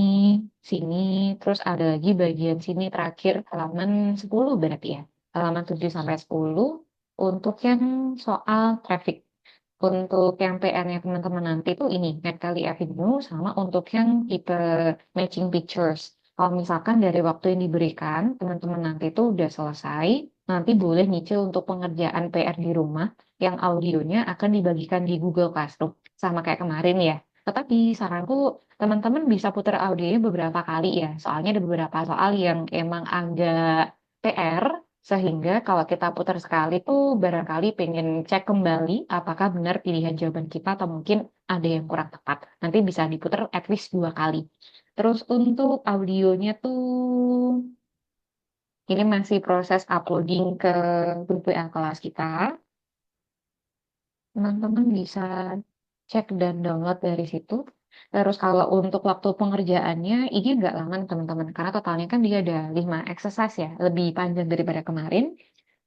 S1: sini, terus ada lagi bagian sini terakhir halaman 10 berarti ya. Halaman 7 sampai 10 untuk yang soal traffic. Untuk yang PR-nya teman-teman nanti tuh ini, Medcali Avenue, sama untuk yang tipe matching pictures. Kalau misalkan dari waktu yang diberikan, teman-teman nanti tuh udah selesai, nanti boleh nyicil untuk pengerjaan PR di rumah, yang audionya akan dibagikan di Google Classroom, sama kayak kemarin ya. Tetapi saranku, teman-teman bisa putar audionya beberapa kali ya, soalnya ada beberapa soal yang emang agak PR, sehingga kalau kita putar sekali tuh barangkali pengen cek kembali apakah benar pilihan jawaban kita atau mungkin ada yang kurang tepat. Nanti bisa diputar at least 2 kali. Terus untuk audionya tuh ini masih proses uploading ke grup WA kelas kita. Teman-teman bisa cek dan download dari situ. Terus kalau untuk waktu pengerjaannya ini nggak lama teman-teman karena totalnya kan dia ada 5 exercise ya, lebih panjang daripada kemarin.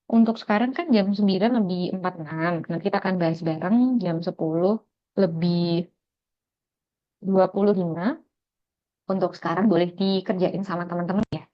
S1: Untuk sekarang kan jam 9 lebih 46. Nanti kita akan bahas bareng jam 10 lebih 25. Untuk sekarang boleh dikerjain sama teman-teman ya.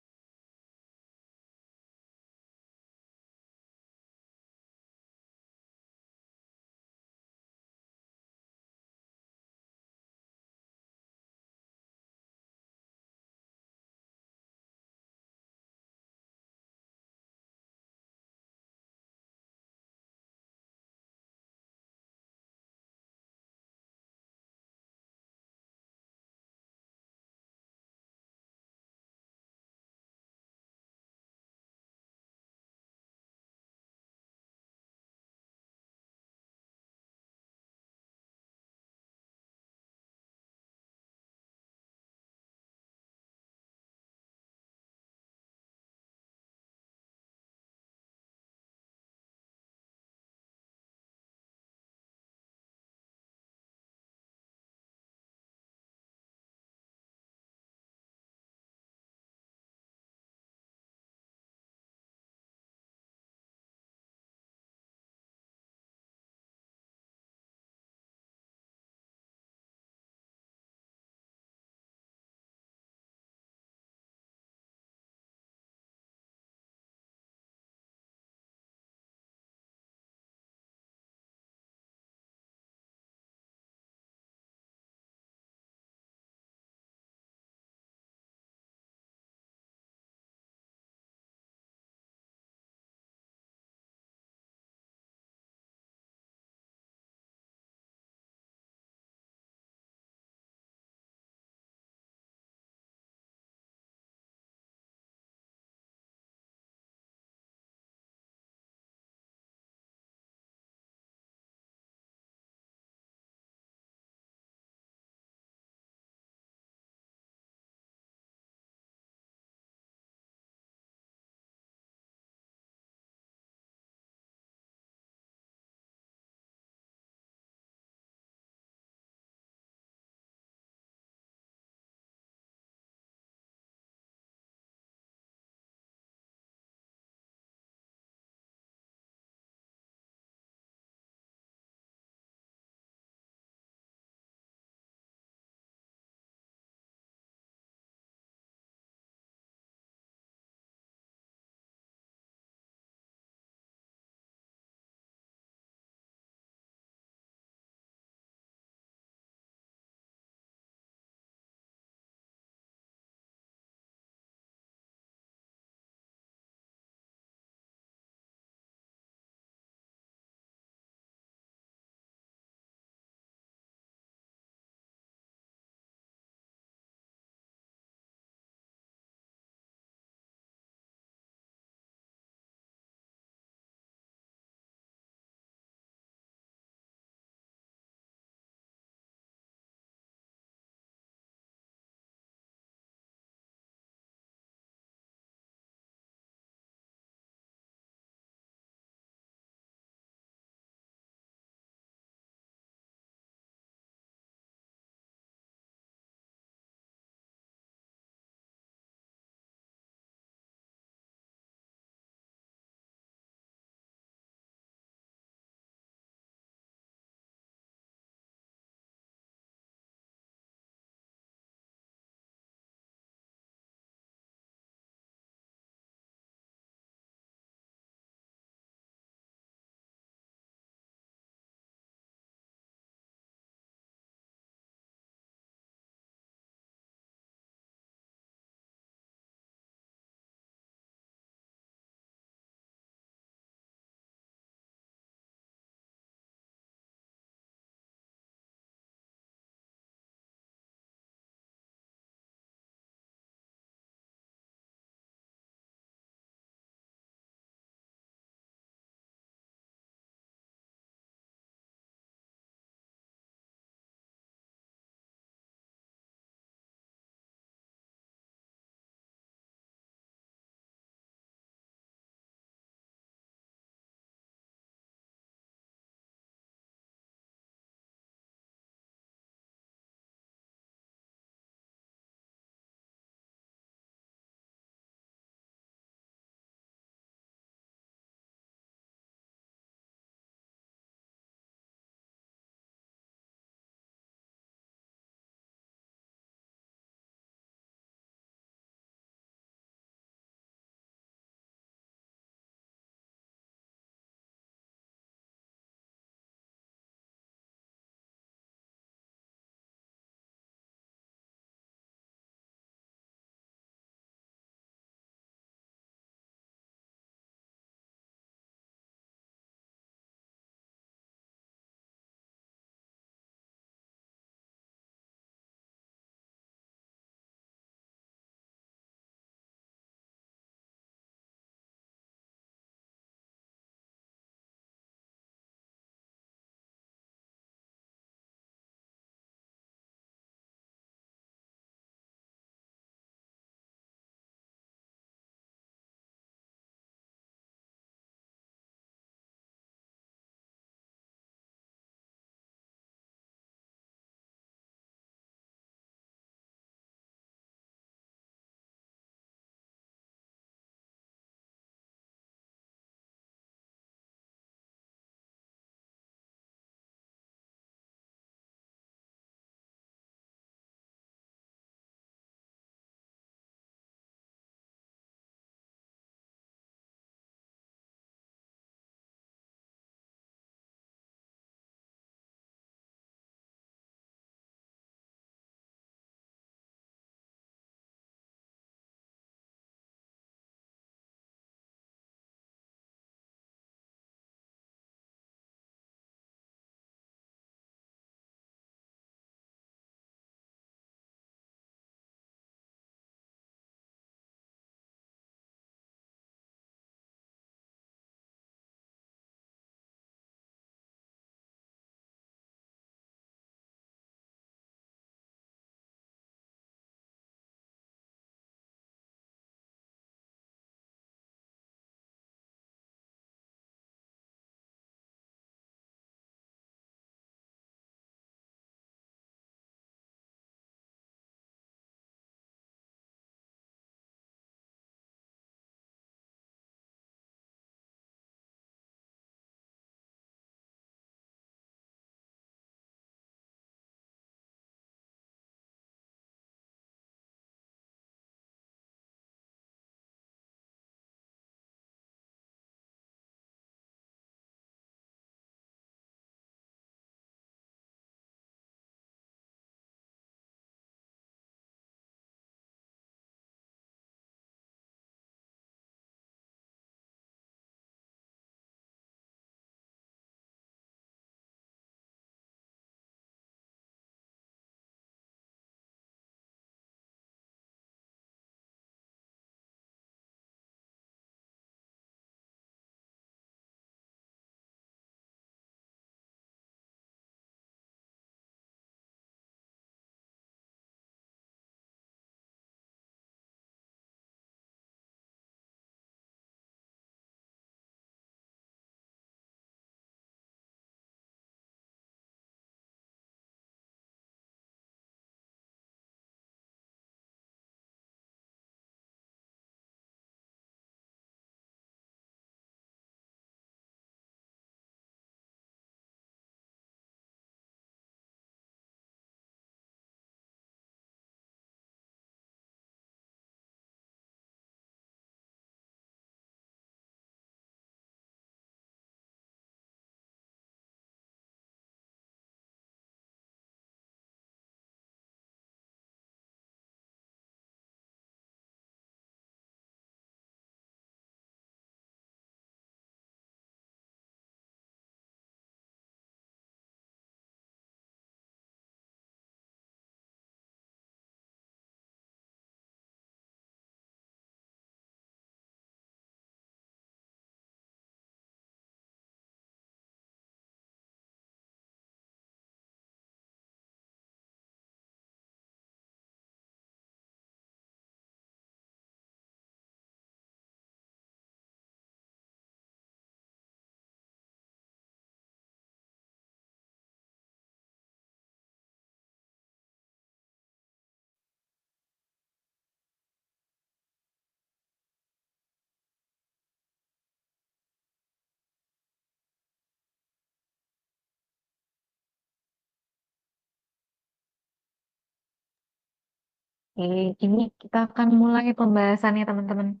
S1: Ini kita akan mulai pembahasannya teman-teman.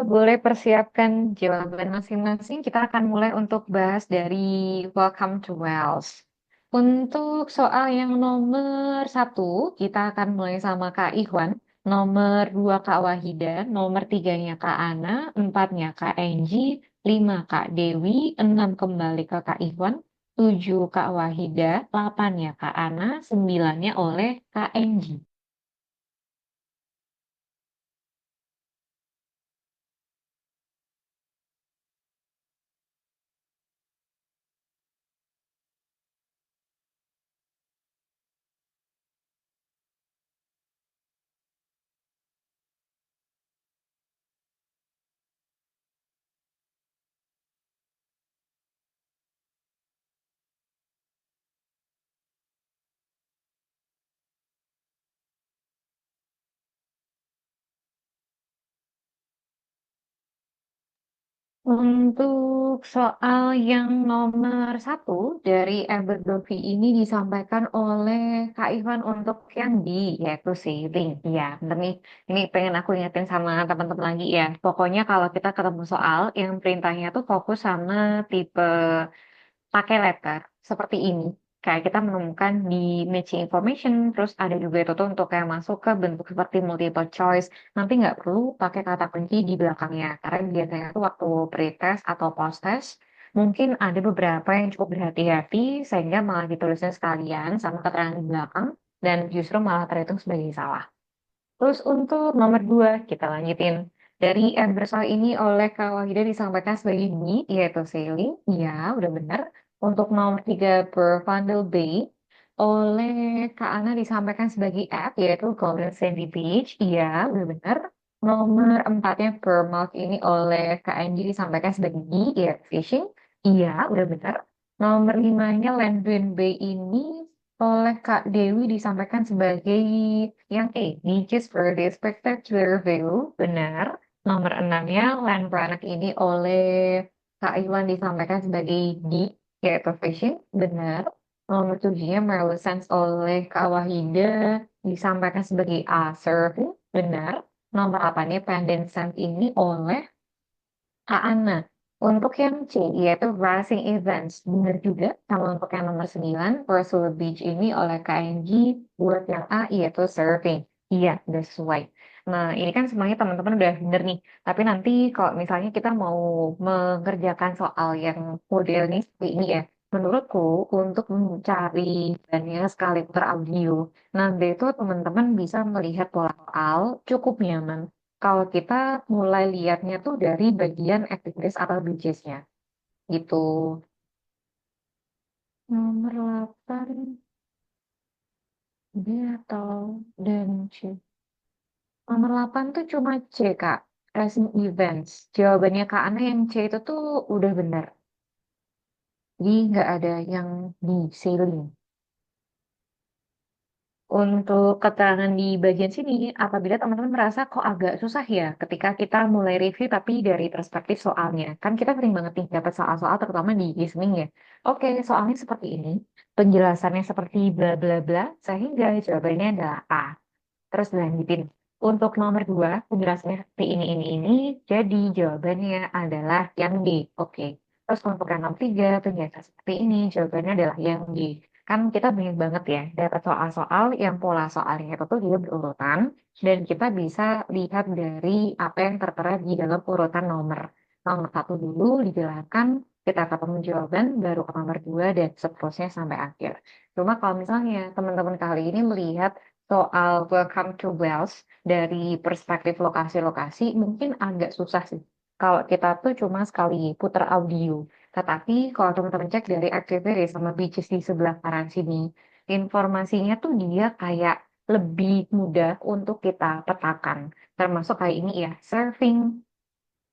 S1: Boleh persiapkan jawaban masing-masing. Kita akan mulai untuk bahas dari Welcome to Wales. Untuk soal yang nomor satu, kita akan mulai sama Kak Ikhwan. Nomor dua Kak Wahida, nomor tiganya Kak Ana, empatnya Kak Enji, lima Kak Dewi, enam kembali ke Kak Ikhwan, tujuh Kak Wahida, delapannya Kak Ana, sembilannya oleh Kak Enji. Untuk soal yang nomor satu dari Everdovi ini disampaikan oleh Kak Ivan untuk yang D, yaitu sailing. Ya, bener nih. Ini pengen aku ingetin sama teman-teman lagi ya. Pokoknya kalau kita ketemu soal yang perintahnya tuh fokus sama tipe pakai letter seperti ini. Kayak kita menemukan di matching information, terus ada juga itu tuh untuk kayak masuk ke bentuk seperti multiple choice. Nanti nggak perlu pakai kata kunci di belakangnya, karena biasanya tuh waktu pretest atau post-test, mungkin ada beberapa yang cukup berhati-hati, sehingga malah ditulisnya sekalian sama keterangan di belakang, dan justru malah terhitung sebagai salah. Terus untuk nomor dua, kita lanjutin. Dari Ebersol ini oleh Kak Wahida disampaikan sebagai B, yaitu sailing. Ya, udah benar. Untuk nomor tiga, per Vandal Bay, oleh Kak Ana disampaikan sebagai F, yaitu Golden Sandy Beach. Iya, udah benar. Nomor empatnya, per Mouth ini oleh Kak Angie disampaikan sebagai D, yaitu fishing. Iya, udah benar. Nomor limanya, Landwind Bay ini oleh Kak Dewi disampaikan sebagai yang A, Beaches for the Spectacular View, benar. Nomor enamnya, Land Product ini oleh Kak Iwan disampaikan sebagai D, yaitu fishing, benar. Nomor tujuhnya, Merle Sands oleh Kak Wahida disampaikan sebagai A, surfing, benar. Nomor 8-nya, Pendant Sands ini oleh Kak Ana. Untuk yang C, yaitu Racing Events. Benar juga. Sama untuk yang nomor 9, Pursuit Beach ini oleh KNG. Buat yang A, yaitu Surfing. Iya, udah sesuai. Nah, ini kan semuanya teman-teman udah bener nih. Tapi nanti kalau misalnya kita mau mengerjakan soal yang modelnya seperti ini ya, menurutku untuk mencari banyak sekali putar audio, nanti itu teman-teman bisa melihat pola soal cukup nyaman kalau kita mulai lihatnya tuh dari bagian activities atau BJS-nya gitu. Nomor 8 B atau dan C. Nomor 8 tuh cuma C, Kak. Racing Events. Jawabannya Kak Ana yang C itu tuh udah benar. Jadi nggak ada yang di sailing. Untuk keterangan di bagian sini, apabila teman-teman merasa kok agak susah ya ketika kita mulai review tapi dari perspektif soalnya. Kan kita sering banget nih dapat soal-soal terutama di listening ya. Oke, soalnya seperti ini, penjelasannya seperti bla bla bla, sehingga jawabannya adalah A. Terus lanjutin. Untuk nomor dua, penjelasannya seperti ini. Jadi jawabannya adalah yang D. Oke. Terus untuk yang nomor tiga, penjelasan seperti ini, jawabannya adalah yang D. Kan kita banyak banget ya, dapat soal-soal yang pola soalnya itu tuh juga berurutan, dan kita bisa lihat dari apa yang tertera di dalam urutan nomor. Nomor satu dulu dijelaskan, kita ketemu jawaban, baru ke nomor dua, dan seterusnya sampai akhir. Cuma kalau misalnya teman-teman kali ini melihat soal Welcome to Wales dari perspektif lokasi-lokasi mungkin agak susah sih. Kalau kita tuh cuma sekali putar audio. Tetapi kalau teman-teman cek dari activity sama beaches di sebelah kanan sini, informasinya tuh dia kayak lebih mudah untuk kita petakan. Termasuk kayak ini ya, surfing,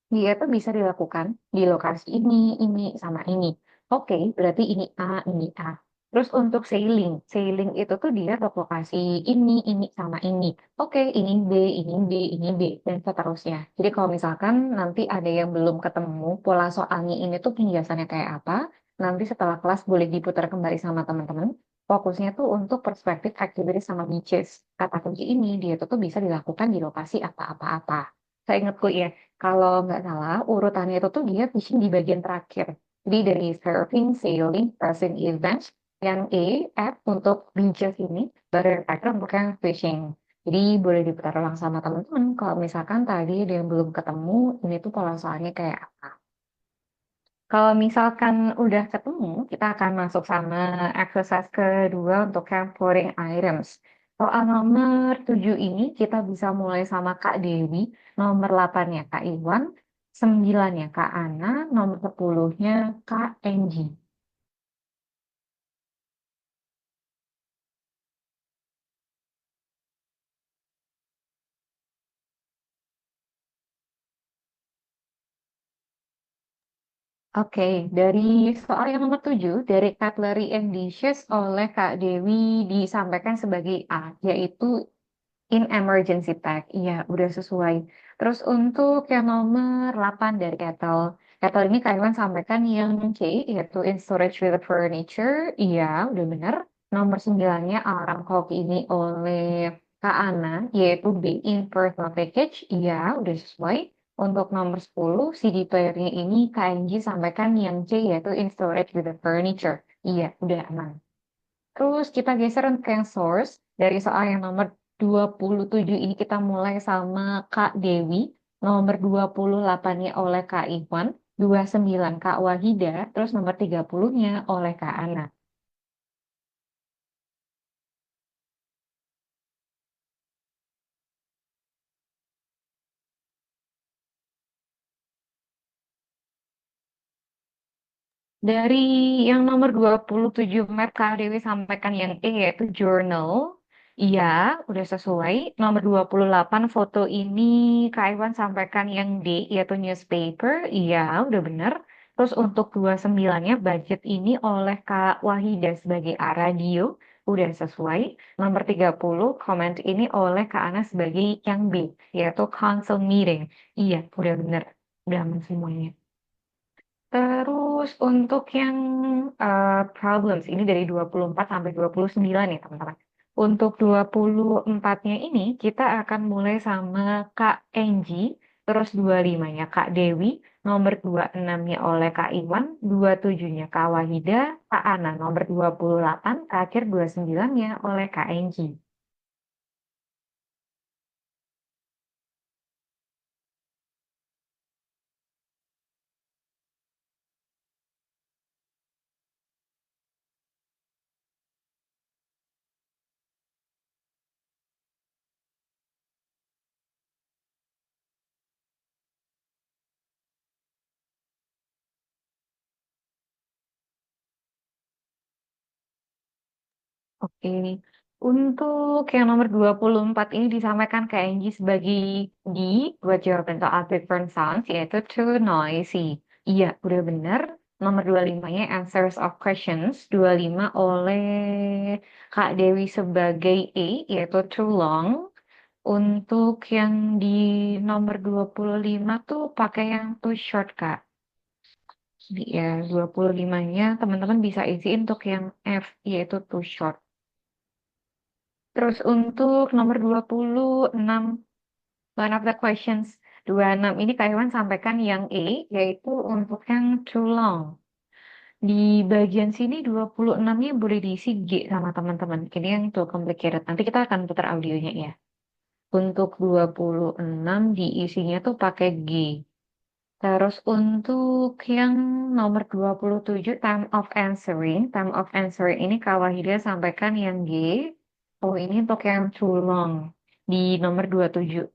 S1: dia tuh bisa dilakukan di lokasi ini, sama ini. Oke, berarti ini A, ini A. Terus untuk sailing, sailing itu tuh dia ke lokasi ini, sama ini. Oke, ini B, ini B, ini B, dan seterusnya. Jadi kalau misalkan nanti ada yang belum ketemu pola soalnya ini tuh penjelasannya kayak apa, nanti setelah kelas boleh diputar kembali sama teman-teman. fokusnya tuh untuk perspektif activity sama beaches. Kata kunci ini dia tuh bisa dilakukan di lokasi apa-apa-apa. Saya ingatku ya, kalau nggak salah urutannya itu tuh dia fishing di bagian terakhir. Jadi dari surfing, sailing, present events, yang F untuk beaches ini, baru yang terakhir untuk yang fishing. Jadi boleh diputar ulang sama teman-teman kalau misalkan tadi ada yang belum ketemu, ini tuh pola soalnya kayak apa. Kalau misalkan udah ketemu, kita akan masuk sama exercise kedua untuk camp items. Soal nomor 7 ini kita bisa mulai sama Kak Dewi, nomor 8-nya Kak Iwan, 9-nya Kak Ana, nomor 10-nya Kak Enji. Oke, dari soal yang nomor 7, dari cutlery and dishes oleh Kak Dewi disampaikan sebagai A, yaitu in emergency tag. Iya, udah sesuai. Terus untuk yang nomor 8 dari Kettle. Kettle ini Kak Iwan sampaikan yang C, yaitu in storage with furniture. Iya, udah bener. Nomor 9-nya alarm clock ini oleh Kak Ana, yaitu B, in personal package. Iya, udah sesuai. Untuk nomor 10, CD player-nya ini KNG sampaikan yang C, yaitu in storage with the furniture. Iya, udah aman. Terus kita geser untuk yang source. Dari soal yang nomor 27 ini kita mulai sama Kak Dewi. Nomor 28-nya oleh Kak Iwan. 29 Kak Wahida. Terus nomor 30-nya oleh Kak Ana. Dari yang nomor 27 map Kak Dewi sampaikan yang E yaitu journal. Iya, udah sesuai. Nomor 28 foto ini Kak Iwan sampaikan yang D yaitu newspaper. Iya, udah bener. Terus untuk 29-nya budget ini oleh Kak Wahida sebagai A radio. Udah sesuai. Nomor 30 comment ini oleh Kak Ana sebagai yang B yaitu council meeting. Iya, udah bener. Udah aman semuanya. Terus untuk yang problems ini dari 24 sampai 29 nih teman-teman. Untuk 24-nya ini kita akan mulai sama Kak Enji, terus 25-nya Kak Dewi, nomor 26-nya oleh Kak Iwan, 27-nya Kak Wahida, Kak Ana, nomor 28, terakhir 29-nya oleh Kak Enji. Oke, untuk yang nomor 24 ini disampaikan ke Angie sebagai D buat jawaban soal different sounds, yaitu too noisy. Iya, udah bener. Nomor 25-nya answers of questions, 25 oleh Kak Dewi sebagai E, yaitu too long. Untuk yang di nomor 25 tuh pakai yang too short, Kak. Jadi ya, 25-nya teman-teman bisa isi untuk yang F, yaitu too short. Terus untuk nomor 26, one of the questions 26 ini Kak Iwan sampaikan yang E, yaitu untuk yang too long. Di bagian sini 26-nya boleh diisi G sama teman-teman. Ini yang too complicated. Nanti kita akan putar audionya ya. Untuk 26 diisinya tuh pakai G. Terus untuk yang nomor 27, time of answering ini Kak Wahida sampaikan yang G. Oh, ini untuk yang too long. Di nomor 27.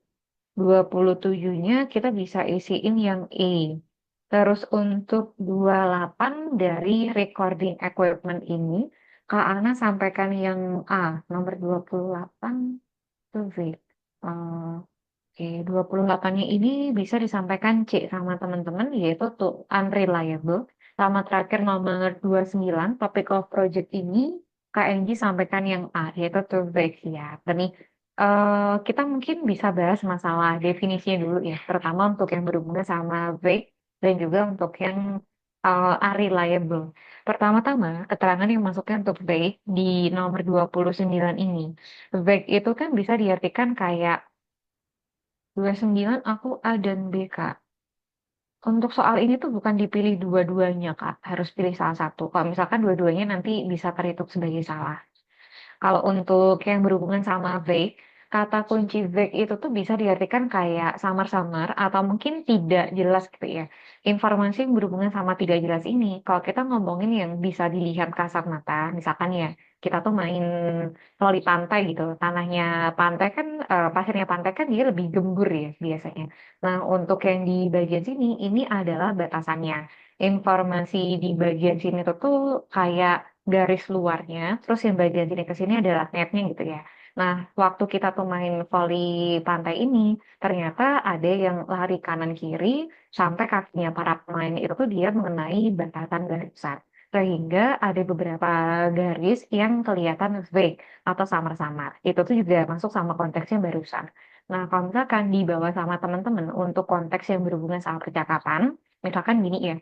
S1: 27-nya kita bisa isiin yang E. Terus untuk 28 dari recording equipment ini, Kak Ana sampaikan yang A. Nomor 28 itu vape. Oke, 28-nya ini bisa disampaikan C sama teman-teman, yaitu tuh unreliable. Sama terakhir nomor 29, topic of project ini, KNG sampaikan yang A, yaitu too vague ya. Dan nih, kita mungkin bisa bahas masalah definisinya dulu ya, terutama untuk yang berhubungan sama vague, dan juga untuk yang unreliable. Pertama-tama, keterangan yang masuknya untuk vague di nomor 29 ini. Vague itu kan bisa diartikan kayak 29 aku A dan B, Kak. Untuk soal ini tuh bukan dipilih dua-duanya, Kak. Harus pilih salah satu. Kalau misalkan dua-duanya nanti bisa terhitung sebagai salah. Kalau untuk yang berhubungan sama vague, kata kunci vague itu tuh bisa diartikan kayak samar-samar atau mungkin tidak jelas gitu ya. Informasi yang berhubungan sama tidak jelas ini, kalau kita ngomongin yang bisa dilihat kasat mata, misalkan ya, kita tuh main kalau di pantai gitu, tanahnya pantai kan, pasirnya pantai kan dia lebih gembur ya biasanya. Nah, untuk yang di bagian sini, ini adalah batasannya. Informasi di bagian sini tuh kayak garis luarnya, terus yang bagian sini ke sini adalah netnya gitu ya. Nah, waktu kita tuh main voli pantai ini, ternyata ada yang lari kanan kiri sampai kakinya para pemain itu tuh dia mengenai batasan garis besar. Sehingga ada beberapa garis yang kelihatan vague atau samar-samar. Itu tuh juga masuk sama konteks yang barusan. Nah, kalau misalkan dibawa sama teman-teman untuk konteks yang berhubungan sama percakapan, misalkan gini ya,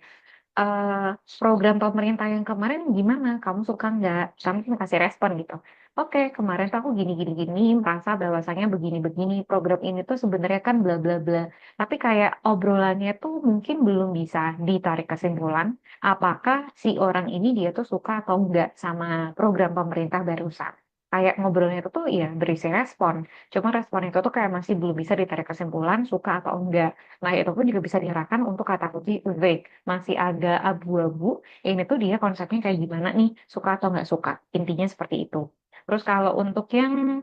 S1: Eee, program pemerintah yang kemarin gimana? Kamu suka nggak? Kamu kan kasih respon gitu. Oke, kemarin tuh aku gini gini gini, merasa bahwasanya begini begini, program ini tuh sebenarnya kan bla bla bla. Tapi kayak obrolannya tuh mungkin belum bisa ditarik kesimpulan, apakah si orang ini dia tuh suka atau enggak sama program pemerintah barusan. Kayak ngobrolnya itu tuh ya berisi respon, cuma respon itu tuh kayak masih belum bisa ditarik kesimpulan suka atau enggak. Nah, itu pun juga bisa diarahkan untuk kata kunci vague, masih agak abu-abu, ini tuh dia konsepnya kayak gimana nih, suka atau nggak suka, intinya seperti itu. Terus kalau untuk yang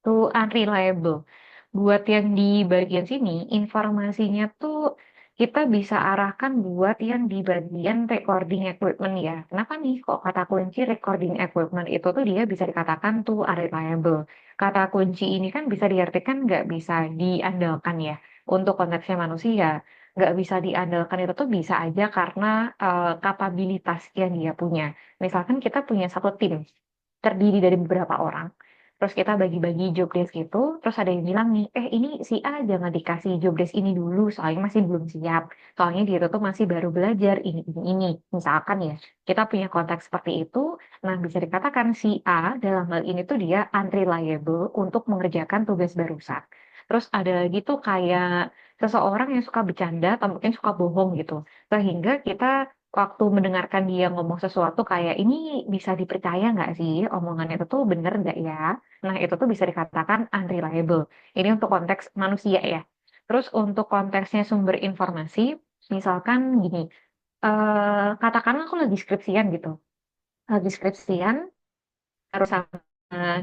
S1: tuh unreliable, buat yang di bagian sini, informasinya tuh kita bisa arahkan buat yang di bagian recording equipment ya. Kenapa nih kok kata kunci recording equipment itu tuh dia bisa dikatakan tuh unreliable. Kata kunci ini kan bisa diartikan nggak bisa diandalkan ya. Untuk konteksnya manusia, nggak bisa diandalkan itu tuh bisa aja karena kapabilitas yang dia punya. Misalkan kita punya satu tim, terdiri dari beberapa orang. Terus kita bagi-bagi job desk gitu, terus ada yang bilang nih, ini si A jangan dikasih job desk ini dulu, soalnya masih belum siap. Soalnya dia tuh masih baru belajar ini. Misalkan ya, kita punya konteks seperti itu, nah bisa dikatakan si A dalam hal ini tuh dia unreliable untuk mengerjakan tugas barusan. Terus ada lagi tuh kayak seseorang yang suka bercanda atau mungkin suka bohong gitu. Sehingga kita waktu mendengarkan dia ngomong sesuatu kayak, "Ini bisa dipercaya nggak sih? Omongannya itu tuh bener nggak ya?" Nah, itu tuh bisa dikatakan unreliable. Ini untuk konteks manusia ya. Terus untuk konteksnya sumber informasi, misalkan gini, katakanlah aku lagi skripsian gitu. Lagi skripsian, harus sama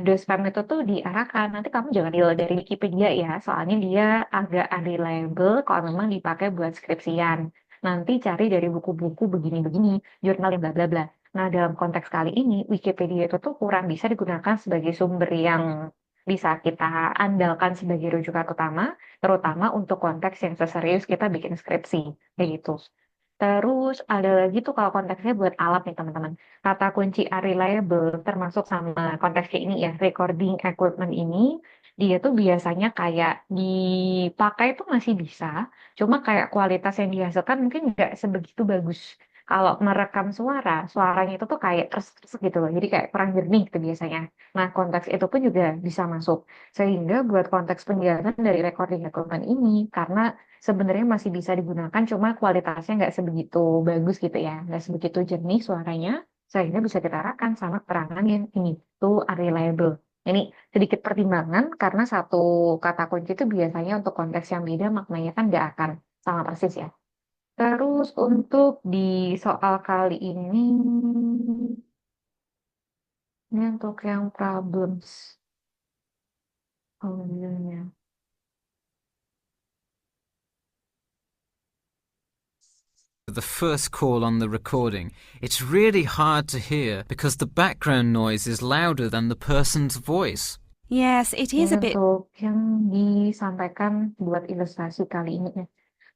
S1: dosen itu tuh diarahkan, "Nanti kamu jangan nilai dari Wikipedia ya, soalnya dia agak unreliable kalau memang dipakai buat skripsian. Nanti cari dari buku-buku begini-begini, jurnal yang bla bla bla." Nah, dalam konteks kali ini, Wikipedia itu tuh kurang bisa digunakan sebagai sumber yang bisa kita andalkan sebagai rujukan utama, terutama untuk konteks yang seserius kita bikin skripsi, kayak gitu. Terus ada lagi tuh kalau konteksnya buat alat nih teman-teman. Kata kunci unreliable termasuk sama konteksnya ini ya, recording equipment ini, dia tuh biasanya kayak dipakai tuh masih bisa, cuma kayak kualitas yang dihasilkan mungkin nggak sebegitu bagus. Kalau merekam suara, suaranya itu tuh kayak kresek gitu loh, jadi kayak kurang jernih gitu biasanya. Nah, konteks itu pun juga bisa masuk. Sehingga buat konteks penjelasan dari recording equipment ini, karena sebenarnya masih bisa digunakan, cuma kualitasnya nggak sebegitu bagus gitu ya, nggak sebegitu jernih suaranya, sehingga bisa kita arahkan sama keterangan yang ini tuh unreliable. Ini sedikit pertimbangan karena satu kata kunci itu biasanya untuk konteks yang beda maknanya kan nggak akan sama persis ya. Terus untuk di soal kali ini untuk yang problems. Oh, iya.
S4: The first call on the recording, it's really hard to hear because the background noise is louder than the person's voice.
S5: Yes, it is
S1: Ini
S5: a bit.
S1: untuk yang disampaikan buat ilustrasi kali ini ya.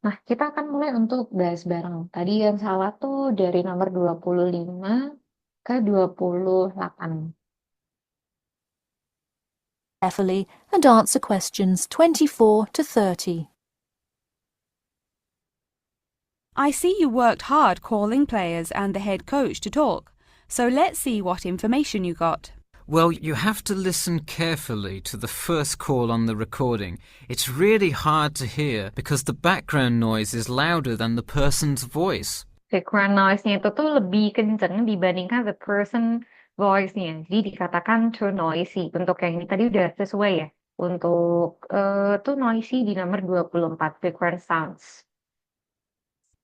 S1: Nah, kita akan mulai untuk bahas bareng. Tadi yang salah tuh dari nomor 25 ke 28.
S5: Carefully and answer questions 24 to 30. I see you worked hard calling players and the head coach to talk, so let's see what information you got.
S4: Well, you have to listen carefully to the first call on the recording. It's really hard to hear because the background noise is louder than the person's voice.
S1: Background noise-nya itu tuh lebih kenceng dibandingkan the person voice-nya. Jadi dikatakan too noisy. Untuk yang ini tadi udah sesuai ya. Untuk too noisy di nomor 24, background sounds.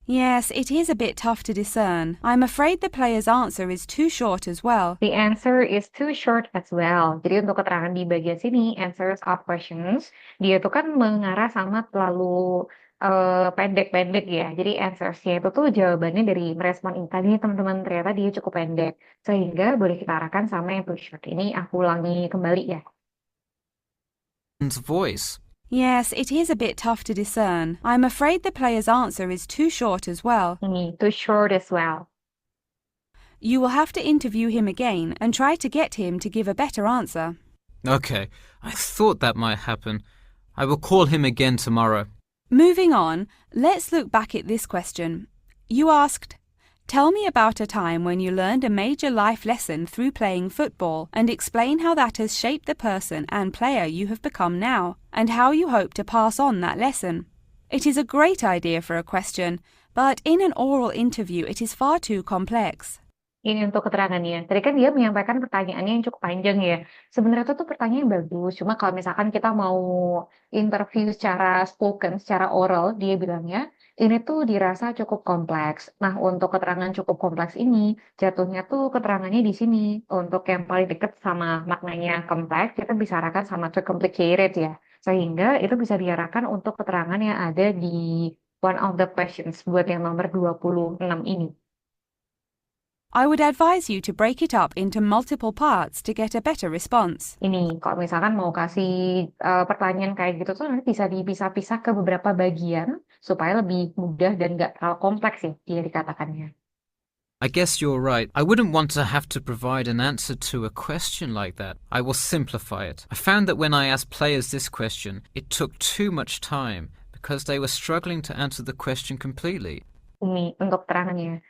S5: Yes, it is a bit tough to discern. I'm afraid the player's answer is too short as well.
S1: The answer is too short as well. Jadi untuk keterangan di bagian sini, answers of questions, dia itu kan mengarah sama terlalu pendek-pendek ya. Jadi answers-nya itu tuh jawabannya dari merespon ini tadi teman-teman ternyata dia cukup pendek. Sehingga boleh kita arahkan sama yang too short. Ini aku ulangi kembali ya.
S4: Voice.
S5: Yes, it is a bit tough to discern. I'm afraid the player's answer is too short as well.
S1: Ini too short as well.
S5: You will have to interview him again and try to get him to give a better answer.
S4: Okay, I thought that might happen. I will call him again tomorrow.
S5: Moving on, let's look back at this question. You asked, tell me about a time when you learned a major life lesson through playing football and explain how that has shaped the person and player you have become now and how you hope to pass on that lesson. It is a great idea for a question, but in an oral interview it is far too complex.
S1: Ini untuk keterangannya. Tadi kan dia menyampaikan pertanyaannya yang cukup panjang ya. Sebenarnya itu tuh pertanyaan bagus. Cuma kalau misalkan kita mau interview secara spoken, secara oral, dia bilangnya, ini tuh dirasa cukup kompleks. Nah, untuk keterangan cukup kompleks ini, jatuhnya tuh keterangannya di sini. Untuk yang paling dekat sama maknanya kompleks, kita bisa arahkan sama too complicated ya. Sehingga itu bisa diarahkan untuk keterangan yang ada di one of the questions buat yang nomor 26 ini.
S5: I would advise you to break it up into multiple parts to get a better response.
S1: Ini, kalau misalkan mau kasih pertanyaan kayak gitu tuh nanti bisa dipisah-pisah ke beberapa bagian supaya lebih mudah dan nggak terlalu kompleks ya dia dikatakannya.
S4: I guess you're right. I wouldn't want to have to provide an answer to a question like that. I will simplify it. I found that when I asked players this question, it took too much time because they were struggling to answer the question completely.
S1: Ini untuk terangannya.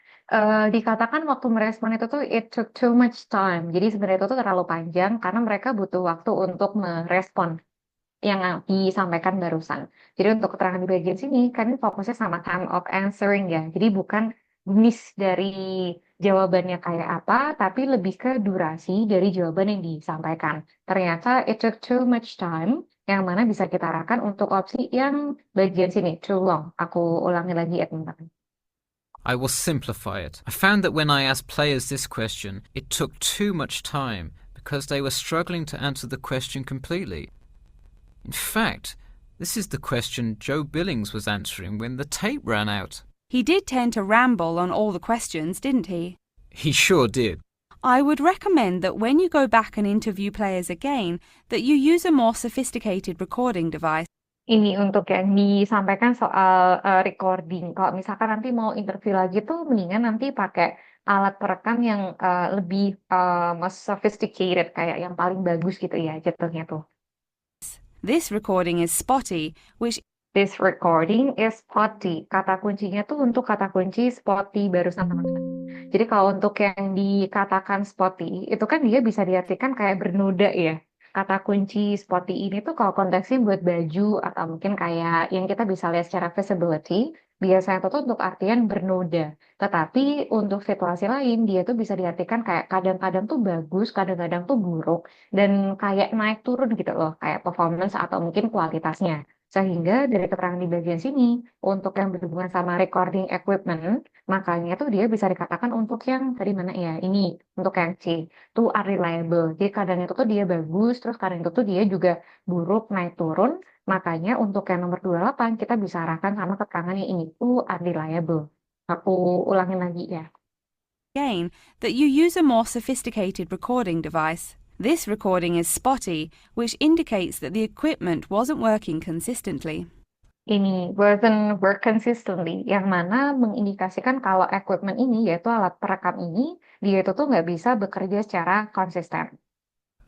S1: Dikatakan waktu merespon itu tuh it took too much time. Jadi sebenarnya itu tuh terlalu panjang karena mereka butuh waktu untuk merespon yang disampaikan barusan. Jadi untuk keterangan di bagian sini kan ini fokusnya sama time of answering ya. Jadi bukan jenis dari jawabannya kayak apa, tapi lebih ke durasi dari jawaban yang disampaikan. Ternyata it took too much time, yang mana bisa kita arahkan untuk opsi yang bagian sini, too long. Aku ulangi lagi ya teman-teman.
S4: I will simplify it. I found that when I asked players this question, it took too much time because they were struggling to answer the question completely. In fact, this is the question Joe Billings was answering when the tape ran out.
S5: He did tend to ramble on all the questions, didn't he?
S4: He sure did.
S5: I would recommend that when you go back and interview players again, that you use a more sophisticated recording device.
S1: Ini untuk yang disampaikan soal recording. Kalau misalkan nanti mau interview lagi tuh mendingan nanti pakai alat perekam yang lebih sophisticated, kayak yang paling bagus gitu ya jatuhnya tuh.
S5: This recording is spotty, which
S1: This recording is spotty. Kata kuncinya tuh untuk kata kunci spotty barusan teman-teman. Jadi kalau untuk yang dikatakan spotty, itu kan dia bisa diartikan kayak bernoda ya. Kata kunci spotty ini tuh kalau konteksnya buat baju atau mungkin kayak yang kita bisa lihat secara visibility, biasanya itu tuh untuk artian bernoda. Tetapi untuk situasi lain, dia tuh bisa diartikan kayak kadang-kadang tuh bagus, kadang-kadang tuh buruk, dan kayak naik turun gitu loh, kayak performance atau mungkin kualitasnya. Sehingga dari keterangan di bagian sini, untuk yang berhubungan sama recording equipment, makanya tuh dia bisa dikatakan untuk yang tadi mana ya, ini, untuk yang C, tuh unreliable. Jadi kadang itu tuh dia bagus, terus kadang itu tuh dia juga buruk, naik turun. Makanya untuk yang nomor 28, kita bisa arahkan sama keterangan yang ini, tuh unreliable. Aku ulangin lagi ya.
S5: again, that you use a more sophisticated recording device. This recording is spotty, which indicates that the equipment wasn't working consistently.
S1: Ini wasn't work consistently, yang mana mengindikasikan kalau equipment ini, yaitu alat perekam ini, dia itu tuh nggak bisa bekerja secara konsisten.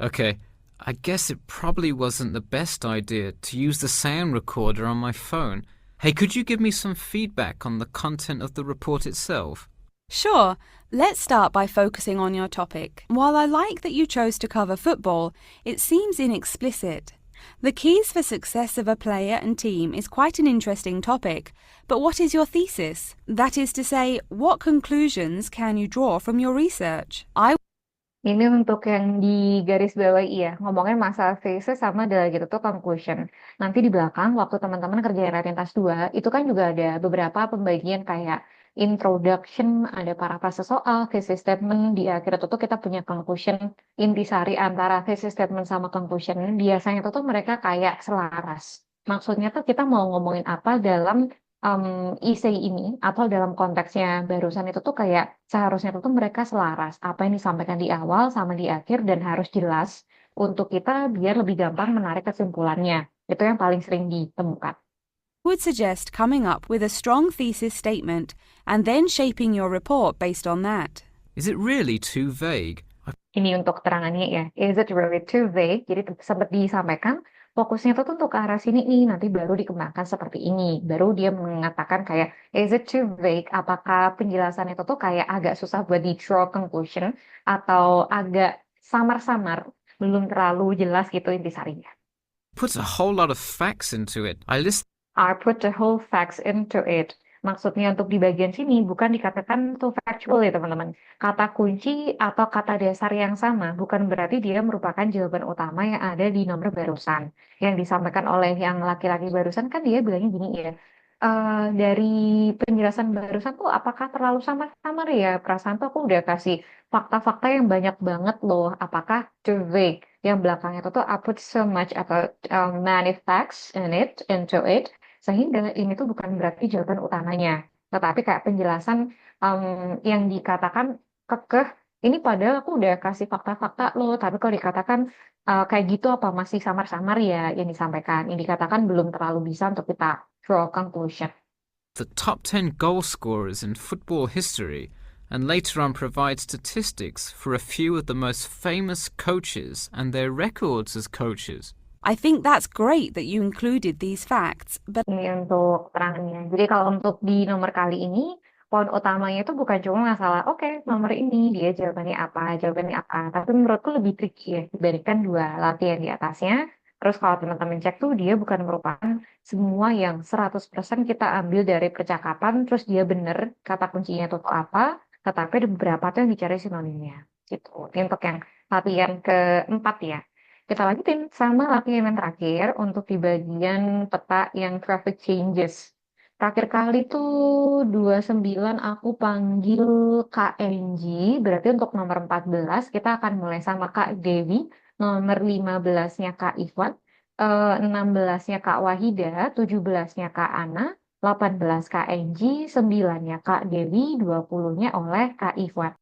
S4: Okay, I guess it probably wasn't the best idea to use the sound recorder on my phone. Hey, could you give me some feedback on the content of the report itself?
S5: Sure, let's start by focusing on your topic. While I like that you chose to cover football, it seems inexplicit. The keys for success of a player and team is quite an interesting topic, but what is your thesis? That is to say, what conclusions can you draw from your research?
S1: Ini untuk yang di garis bawah ya, ngomongin masalah thesis sama ada gitu tuh conclusion. Nanti di belakang, waktu teman-teman kerjain writing task 2, itu kan juga ada beberapa pembagian kayak introduction, ada parafrase soal, thesis statement, di akhir itu tuh kita punya conclusion, intisari antara thesis statement sama conclusion. Biasanya itu tuh mereka kayak selaras. Maksudnya tuh kita mau ngomongin apa dalam essay ini atau dalam konteksnya barusan itu tuh kayak seharusnya itu tuh mereka selaras apa yang disampaikan di awal sama di akhir dan harus jelas untuk kita biar lebih gampang menarik kesimpulannya. Itu yang paling sering ditemukan.
S5: Would suggest coming up with a strong thesis statement and then shaping your report based on that.
S4: Is it really too vague?
S1: Ini untuk terangannya ya. Is it really too vague? Jadi sempat disampaikan fokusnya itu tuh untuk ke arah sini nih, nanti baru dikembangkan seperti ini. Baru dia mengatakan kayak, is it too vague? Apakah penjelasan itu tuh kayak agak susah buat di draw conclusion atau agak samar-samar, belum terlalu jelas gitu intisarinya.
S4: Puts a whole lot of facts into it.
S1: I put the whole facts into it. Maksudnya untuk di bagian sini bukan dikatakan itu factual ya teman-teman. Kata kunci atau kata dasar yang sama bukan berarti dia merupakan jawaban utama yang ada di nomor barusan. Yang disampaikan oleh yang laki-laki barusan kan dia bilangnya gini ya. Dari penjelasan barusan tuh apakah terlalu samar-samar ya? Perasaan tuh aku udah kasih fakta-fakta yang banyak banget loh. Apakah too vague? Yang belakangnya itu tuh I put so much atau many facts into it sehingga ini tuh bukan berarti jawaban utamanya, tetapi kayak penjelasan yang dikatakan kekeh, ini padahal aku udah kasih fakta-fakta loh, tapi kalau dikatakan kayak gitu apa masih samar-samar ya yang disampaikan, yang dikatakan belum terlalu bisa untuk kita draw conclusion.
S4: The top 10 goal scorers in football history and later on provide statistics for a few of the most famous coaches and their records as coaches.
S5: I think that's great that you included these facts, but
S1: Ini untuk terangannya. Jadi kalau untuk di nomor kali ini, poin utamanya itu bukan cuma masalah, oke, nomor ini dia jawabannya apa. Tapi menurutku lebih tricky ya dibandingkan dua latihan di atasnya. Terus kalau teman-teman cek tuh dia bukan merupakan semua yang 100% kita ambil dari percakapan, terus dia bener kata kuncinya itu tuh apa, tetapi ada beberapa tuh yang dicari sinonimnya. Gitu. Ini untuk yang latihan keempat ya. Kita lanjutin sama latihan yang terakhir untuk di bagian peta yang traffic changes. Terakhir kali tuh 29 aku panggil Kak Enji, berarti untuk nomor 14 kita akan mulai sama Kak Dewi, nomor 15-nya Kak Ivan, 16-nya Kak Wahida, 17-nya Kak Ana, 18 Kak Enji, 9-nya Kak Dewi, 20-nya oleh Kak Ivan.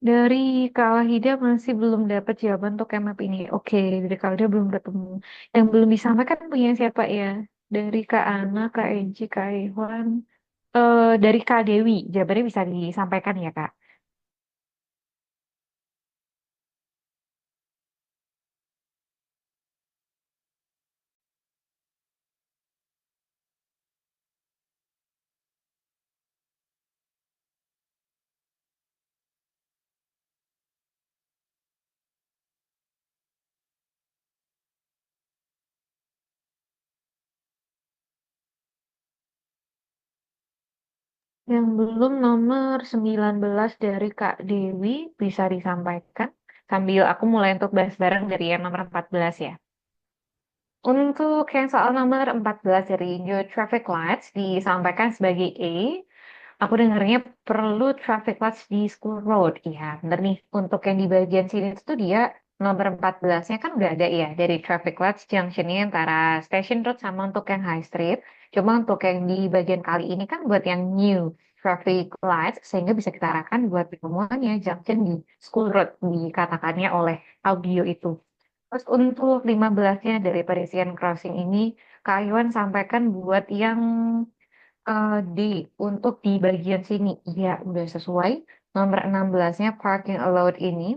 S1: Dari Kak Wahida masih belum dapat jawaban untuk map ini. Oke, dari Kak Wahida belum ketemu. Yang belum disampaikan punya siapa ya? Dari Kak Ana, Kak Enci, Kak Iwan. Dari Kak Dewi, jawabannya bisa disampaikan ya Kak? Yang belum nomor 19 dari Kak Dewi bisa disampaikan. Sambil aku mulai untuk bahas bareng dari yang nomor 14 ya. Untuk yang soal nomor 14 dari New Traffic Lights disampaikan sebagai A. Aku dengarnya perlu traffic lights di School Road. Iya, bener nih. Untuk yang di bagian sini tuh dia nomor 14-nya kan udah ada ya. Dari traffic lights junctionnya antara Station Road sama untuk yang High Street. Cuma untuk yang di bagian kali ini kan buat yang new traffic lights. Sehingga bisa kita arahkan buat semuanya junction di School Road. Dikatakannya oleh audio itu. Terus untuk 15-nya dari Parisian Crossing ini, Kak Iwan sampaikan buat yang D untuk di bagian sini. Iya, udah sesuai. Nomor 16-nya parking allowed ini.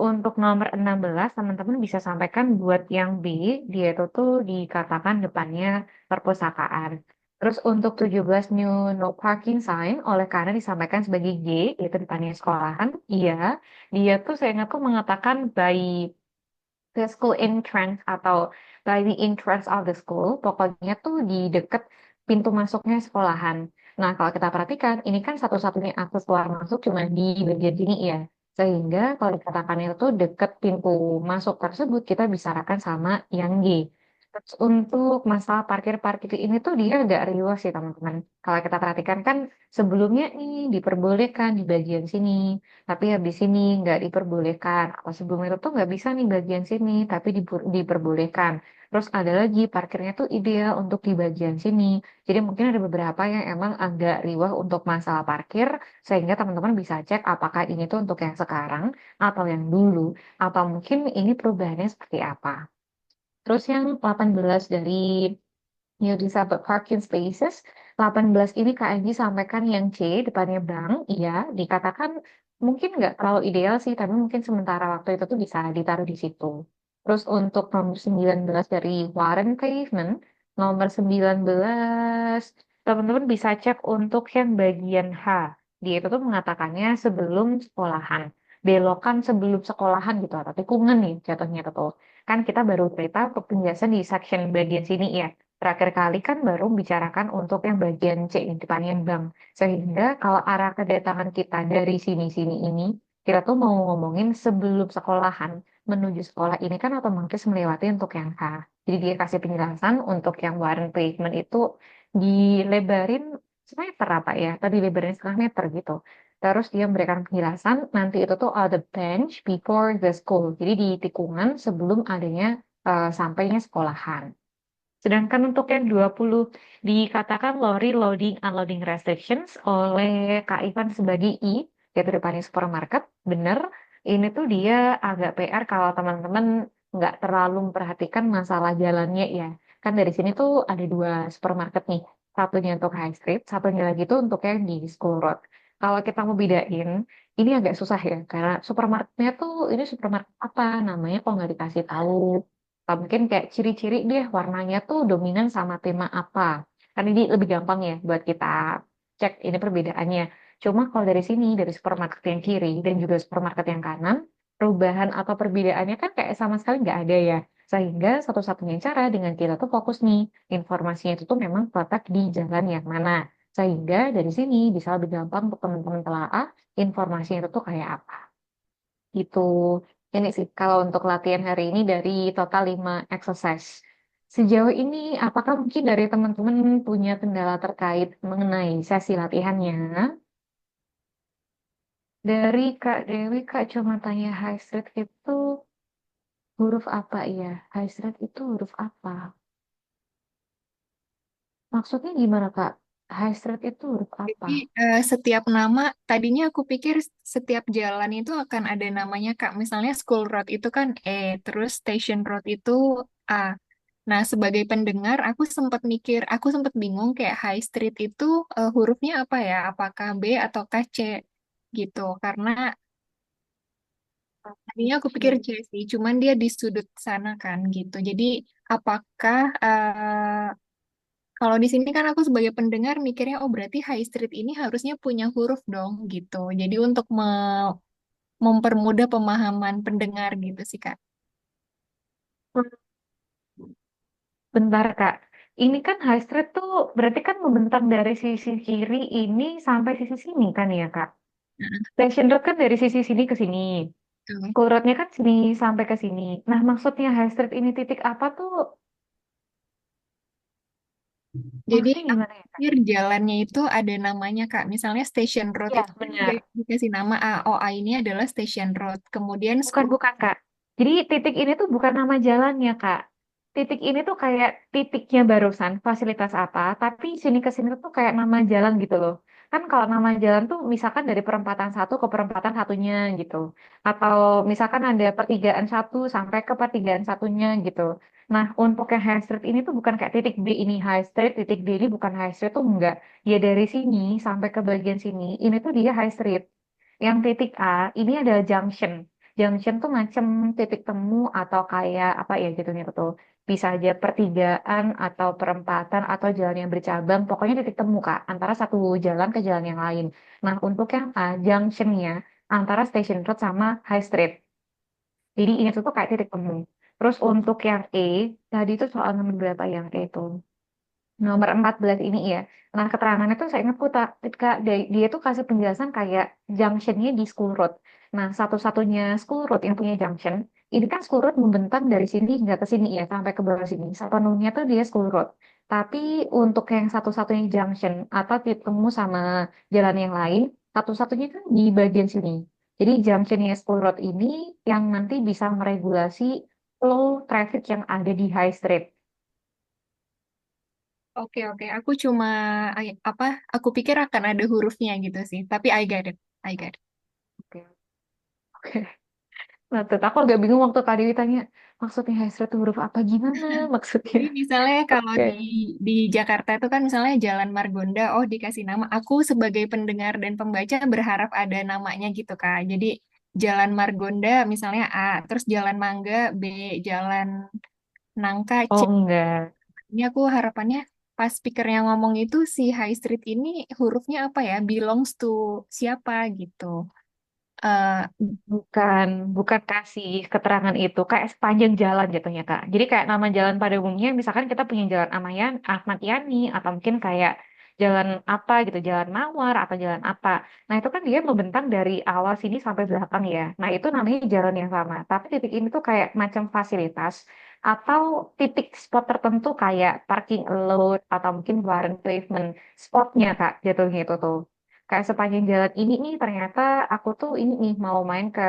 S1: Untuk nomor 16, teman-teman bisa sampaikan buat yang B, dia itu tuh dikatakan depannya perpustakaan. Terus untuk 17 new no parking sign, oleh karena disampaikan sebagai G, yaitu depannya sekolahan. Iya, dia tuh saya ingatku mengatakan by the school entrance atau by the entrance of the school, pokoknya tuh di deket pintu masuknya sekolahan. Nah, kalau kita perhatikan, ini kan satu-satunya akses keluar masuk cuma di bagian sini ya. Sehingga kalau dikatakan itu deket pintu masuk tersebut, kita bisa arahkan sama yang G. Terus untuk masalah parkir-parkir ini tuh dia agak riuh sih teman-teman. Kalau kita perhatikan kan sebelumnya nih diperbolehkan di bagian sini. Tapi habis ini nggak diperbolehkan. Atau sebelum itu tuh nggak bisa nih bagian sini, tapi diperbolehkan. Terus ada lagi parkirnya tuh ideal untuk di bagian sini. Jadi mungkin ada beberapa yang emang agak riwah untuk masalah parkir, sehingga teman-teman bisa cek apakah ini tuh untuk yang sekarang atau yang dulu, atau mungkin ini perubahannya seperti apa. Terus yang 18 dari New Disable Parking Spaces, 18 ini KNG sampaikan yang C, depannya bank, iya, dikatakan mungkin nggak terlalu ideal sih, tapi mungkin sementara waktu itu tuh bisa ditaruh di situ. Terus untuk nomor 19 dari Warren Pavement, nomor 19, teman-teman bisa cek untuk yang bagian H. Dia itu tuh mengatakannya sebelum sekolahan. Belokan sebelum sekolahan gitu, atau tikungan nih jatuhnya tuh. Kan kita baru cerita untuk penjelasan di section bagian sini ya. Terakhir kali kan baru bicarakan untuk yang bagian C, yang depannya bank. Sehingga kalau arah kedatangan kita dari sini-sini ini, kita tuh mau ngomongin sebelum sekolahan, menuju sekolah ini kan otomatis melewati untuk yang H. Jadi dia kasih penjelasan untuk yang Warren Pavement itu dilebarin semeter apa ya, atau dilebarin setengah meter gitu. Terus dia memberikan penjelasan, nanti itu tuh ada bench before the school. Jadi di tikungan sebelum adanya sampainya sekolahan. Sedangkan untuk yang 20 dikatakan lorry loading unloading restrictions oleh Kak Ivan sebagai I, yaitu depannya supermarket. Bener, ini tuh dia agak PR kalau teman-teman nggak terlalu memperhatikan masalah jalannya ya. Kan dari sini tuh ada dua supermarket nih. Satunya untuk high street, satunya lagi tuh untuk yang di school road. Kalau kita mau bedain, ini agak susah ya, karena supermarketnya tuh ini supermarket apa namanya kok nggak dikasih tahu. Atau mungkin kayak ciri-ciri deh warnanya tuh dominan sama tema apa. Kan ini lebih gampang ya buat kita cek ini perbedaannya. Cuma kalau dari sini, dari supermarket yang kiri dan juga supermarket yang kanan, perubahan atau perbedaannya kan kayak sama sekali nggak ada ya. Sehingga satu-satunya cara dengan kita tuh fokus nih, informasinya itu tuh memang terletak di jalan yang mana. Sehingga dari sini bisa lebih gampang untuk teman-teman telaah informasinya itu tuh kayak apa. Gitu. Ini sih kalau untuk latihan hari ini dari total 5 exercise. Sejauh ini apakah mungkin dari teman-teman punya kendala terkait mengenai sesi latihannya? Dari Kak Dewi, Kak cuma tanya high street itu huruf apa ya? High street itu huruf apa? Maksudnya gimana Kak? High street itu huruf apa?
S3: Jadi setiap nama, tadinya aku pikir setiap jalan itu akan ada namanya Kak. Misalnya School Road itu kan E, terus Station Road itu A. Nah, sebagai pendengar, aku sempat bingung kayak High Street itu hurufnya apa ya? Apakah B atau C gitu? Karena tadinya aku pikir C sih, cuman dia di sudut sana kan gitu. Jadi apakah kalau di sini kan aku sebagai pendengar mikirnya, oh berarti High Street ini harusnya punya huruf dong gitu. Jadi untuk mempermudah pemahaman pendengar gitu sih Kak.
S1: Bentar Kak. ini kan high street tuh berarti kan membentang dari sisi kiri ini sampai sisi sini kan ya, Kak?
S3: Heeh,
S1: Station Road kan dari sisi sini ke sini.
S3: betul.
S1: School Road-nya kan sini sampai ke sini. Nah, maksudnya high street ini titik apa tuh?
S3: Jadi
S1: Maksudnya
S3: aku
S1: gimana ya, Kak?
S3: pikir jalannya itu ada namanya Kak. Misalnya Station Road
S1: Iya,
S3: itu kan
S1: benar.
S3: dikasih nama A. Oh, A ini adalah Station Road. Kemudian
S1: Bukan,
S3: school.
S1: bukan, Kak. Jadi titik ini tuh bukan nama jalannya, Kak. Titik ini tuh kayak titiknya barusan, fasilitas apa, tapi sini ke sini tuh kayak nama jalan gitu loh. Kan kalau nama jalan tuh misalkan dari perempatan satu ke perempatan satunya gitu. Atau misalkan ada pertigaan satu sampai ke pertigaan satunya gitu. Nah, untuk yang high street ini tuh bukan kayak titik B ini high street, titik B ini bukan high street tuh enggak. Ya dari sini sampai ke bagian sini, ini tuh dia high street. Yang titik A ini adalah junction. Junction tuh macam titik temu atau kayak apa ya jatuhnya tuh. Bisa aja pertigaan atau perempatan atau jalan yang bercabang. Pokoknya titik temu Kak, antara satu jalan ke jalan yang lain. Nah, untuk yang A, junctionnya antara Station Road sama High Street. Jadi ini tuh kayak titik temu. Terus untuk yang E, tadi itu soal nomor berapa yang E itu? Nomor 14 ini ya. Nah, keterangannya tuh saya ingat tak, ketika dia tuh kasih penjelasan kayak junctionnya di school road. Nah, satu-satunya school road yang punya junction, ini kan school road membentang dari sini hingga ke sini ya, sampai ke bawah sini. Sepenuhnya tuh dia school road. Tapi untuk yang satu-satunya junction atau titik temu sama jalan yang lain, satu-satunya kan di bagian sini. Jadi junctionnya school road ini yang nanti bisa meregulasi flow traffic yang ada di high street.
S3: Oke, oke. Aku cuma apa? Aku pikir akan ada hurufnya gitu sih. Tapi I get it. I get it.
S1: Oke. Nah, tuh, aku agak bingung waktu Kak Dewi tanya, maksudnya hashtag itu huruf apa gimana maksudnya?
S3: Jadi misalnya kalau
S1: Oke.
S3: di Jakarta itu kan misalnya Jalan Margonda, oh dikasih nama. Aku sebagai pendengar dan pembaca berharap ada namanya gitu Kak. Jadi Jalan Margonda misalnya A, terus Jalan Mangga B, Jalan Nangka C.
S1: Oh enggak,
S3: Ini aku harapannya pas speakernya ngomong itu si High Street ini hurufnya apa ya? Belongs to siapa gitu. Eh,
S1: bukan, bukan kasih keterangan itu, kayak sepanjang jalan jatuhnya Kak. Jadi kayak nama jalan pada umumnya, misalkan kita punya jalan Ahmad Yani, atau mungkin kayak jalan apa gitu, jalan Mawar, atau jalan apa. Nah itu kan dia membentang dari awal sini sampai belakang ya. Nah itu namanya jalan yang sama. Tapi titik ini tuh kayak macam fasilitas, atau titik spot tertentu kayak parking lot, atau mungkin bareng pavement spotnya Kak, jatuhnya itu tuh. Kayak sepanjang jalan ini nih ternyata aku tuh ini nih mau main ke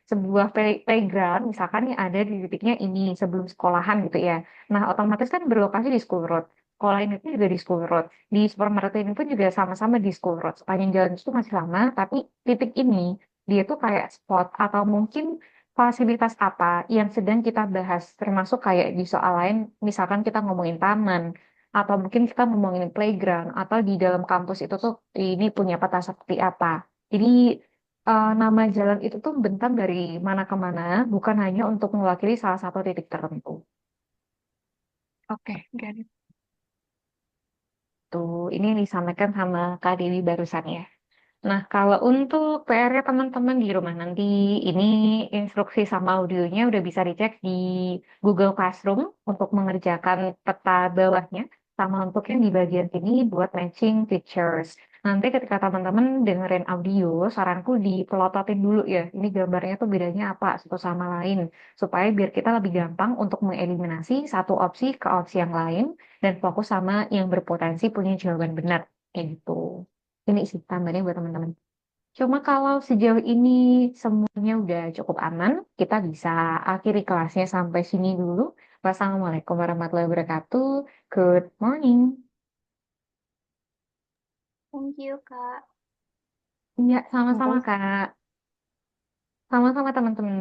S1: sebuah playground misalkan nih ada di titiknya ini sebelum sekolahan gitu ya. Nah otomatis kan berlokasi di school road. Sekolah ini pun juga di school road. Di supermarket ini pun juga sama-sama di school road. Sepanjang jalan itu masih sama, tapi titik ini dia tuh kayak spot atau mungkin fasilitas apa yang sedang kita bahas. Termasuk kayak di soal lain, misalkan kita ngomongin taman, atau mungkin kita ngomongin playground atau di dalam kampus itu tuh ini punya peta seperti apa. Jadi nama jalan itu tuh bentang dari mana ke mana, bukan hanya untuk mewakili salah satu titik tertentu.
S3: oke, got it.
S1: Tuh, ini yang disampaikan sama Kak Dewi barusan ya. Nah, kalau untuk PR-nya teman-teman di rumah nanti, ini instruksi sama audionya udah bisa dicek di Google Classroom untuk mengerjakan peta bawahnya, sama untuk yang di bagian sini buat matching pictures. Nanti ketika teman-teman dengerin audio, saranku dipelototin dulu ya, ini gambarnya tuh bedanya apa satu sama lain, supaya biar kita lebih gampang untuk mengeliminasi satu opsi ke opsi yang lain, dan fokus sama yang berpotensi punya jawaban benar, kayak gitu. Ini sih tambahannya buat teman-teman. Cuma kalau sejauh ini semuanya udah cukup aman, kita bisa akhiri kelasnya sampai sini dulu. Wassalamualaikum warahmatullahi wabarakatuh. Good morning.
S6: Thank you, Kak.
S1: Ya, sama-sama
S3: Makasih.
S1: Kak. Sama-sama teman-teman.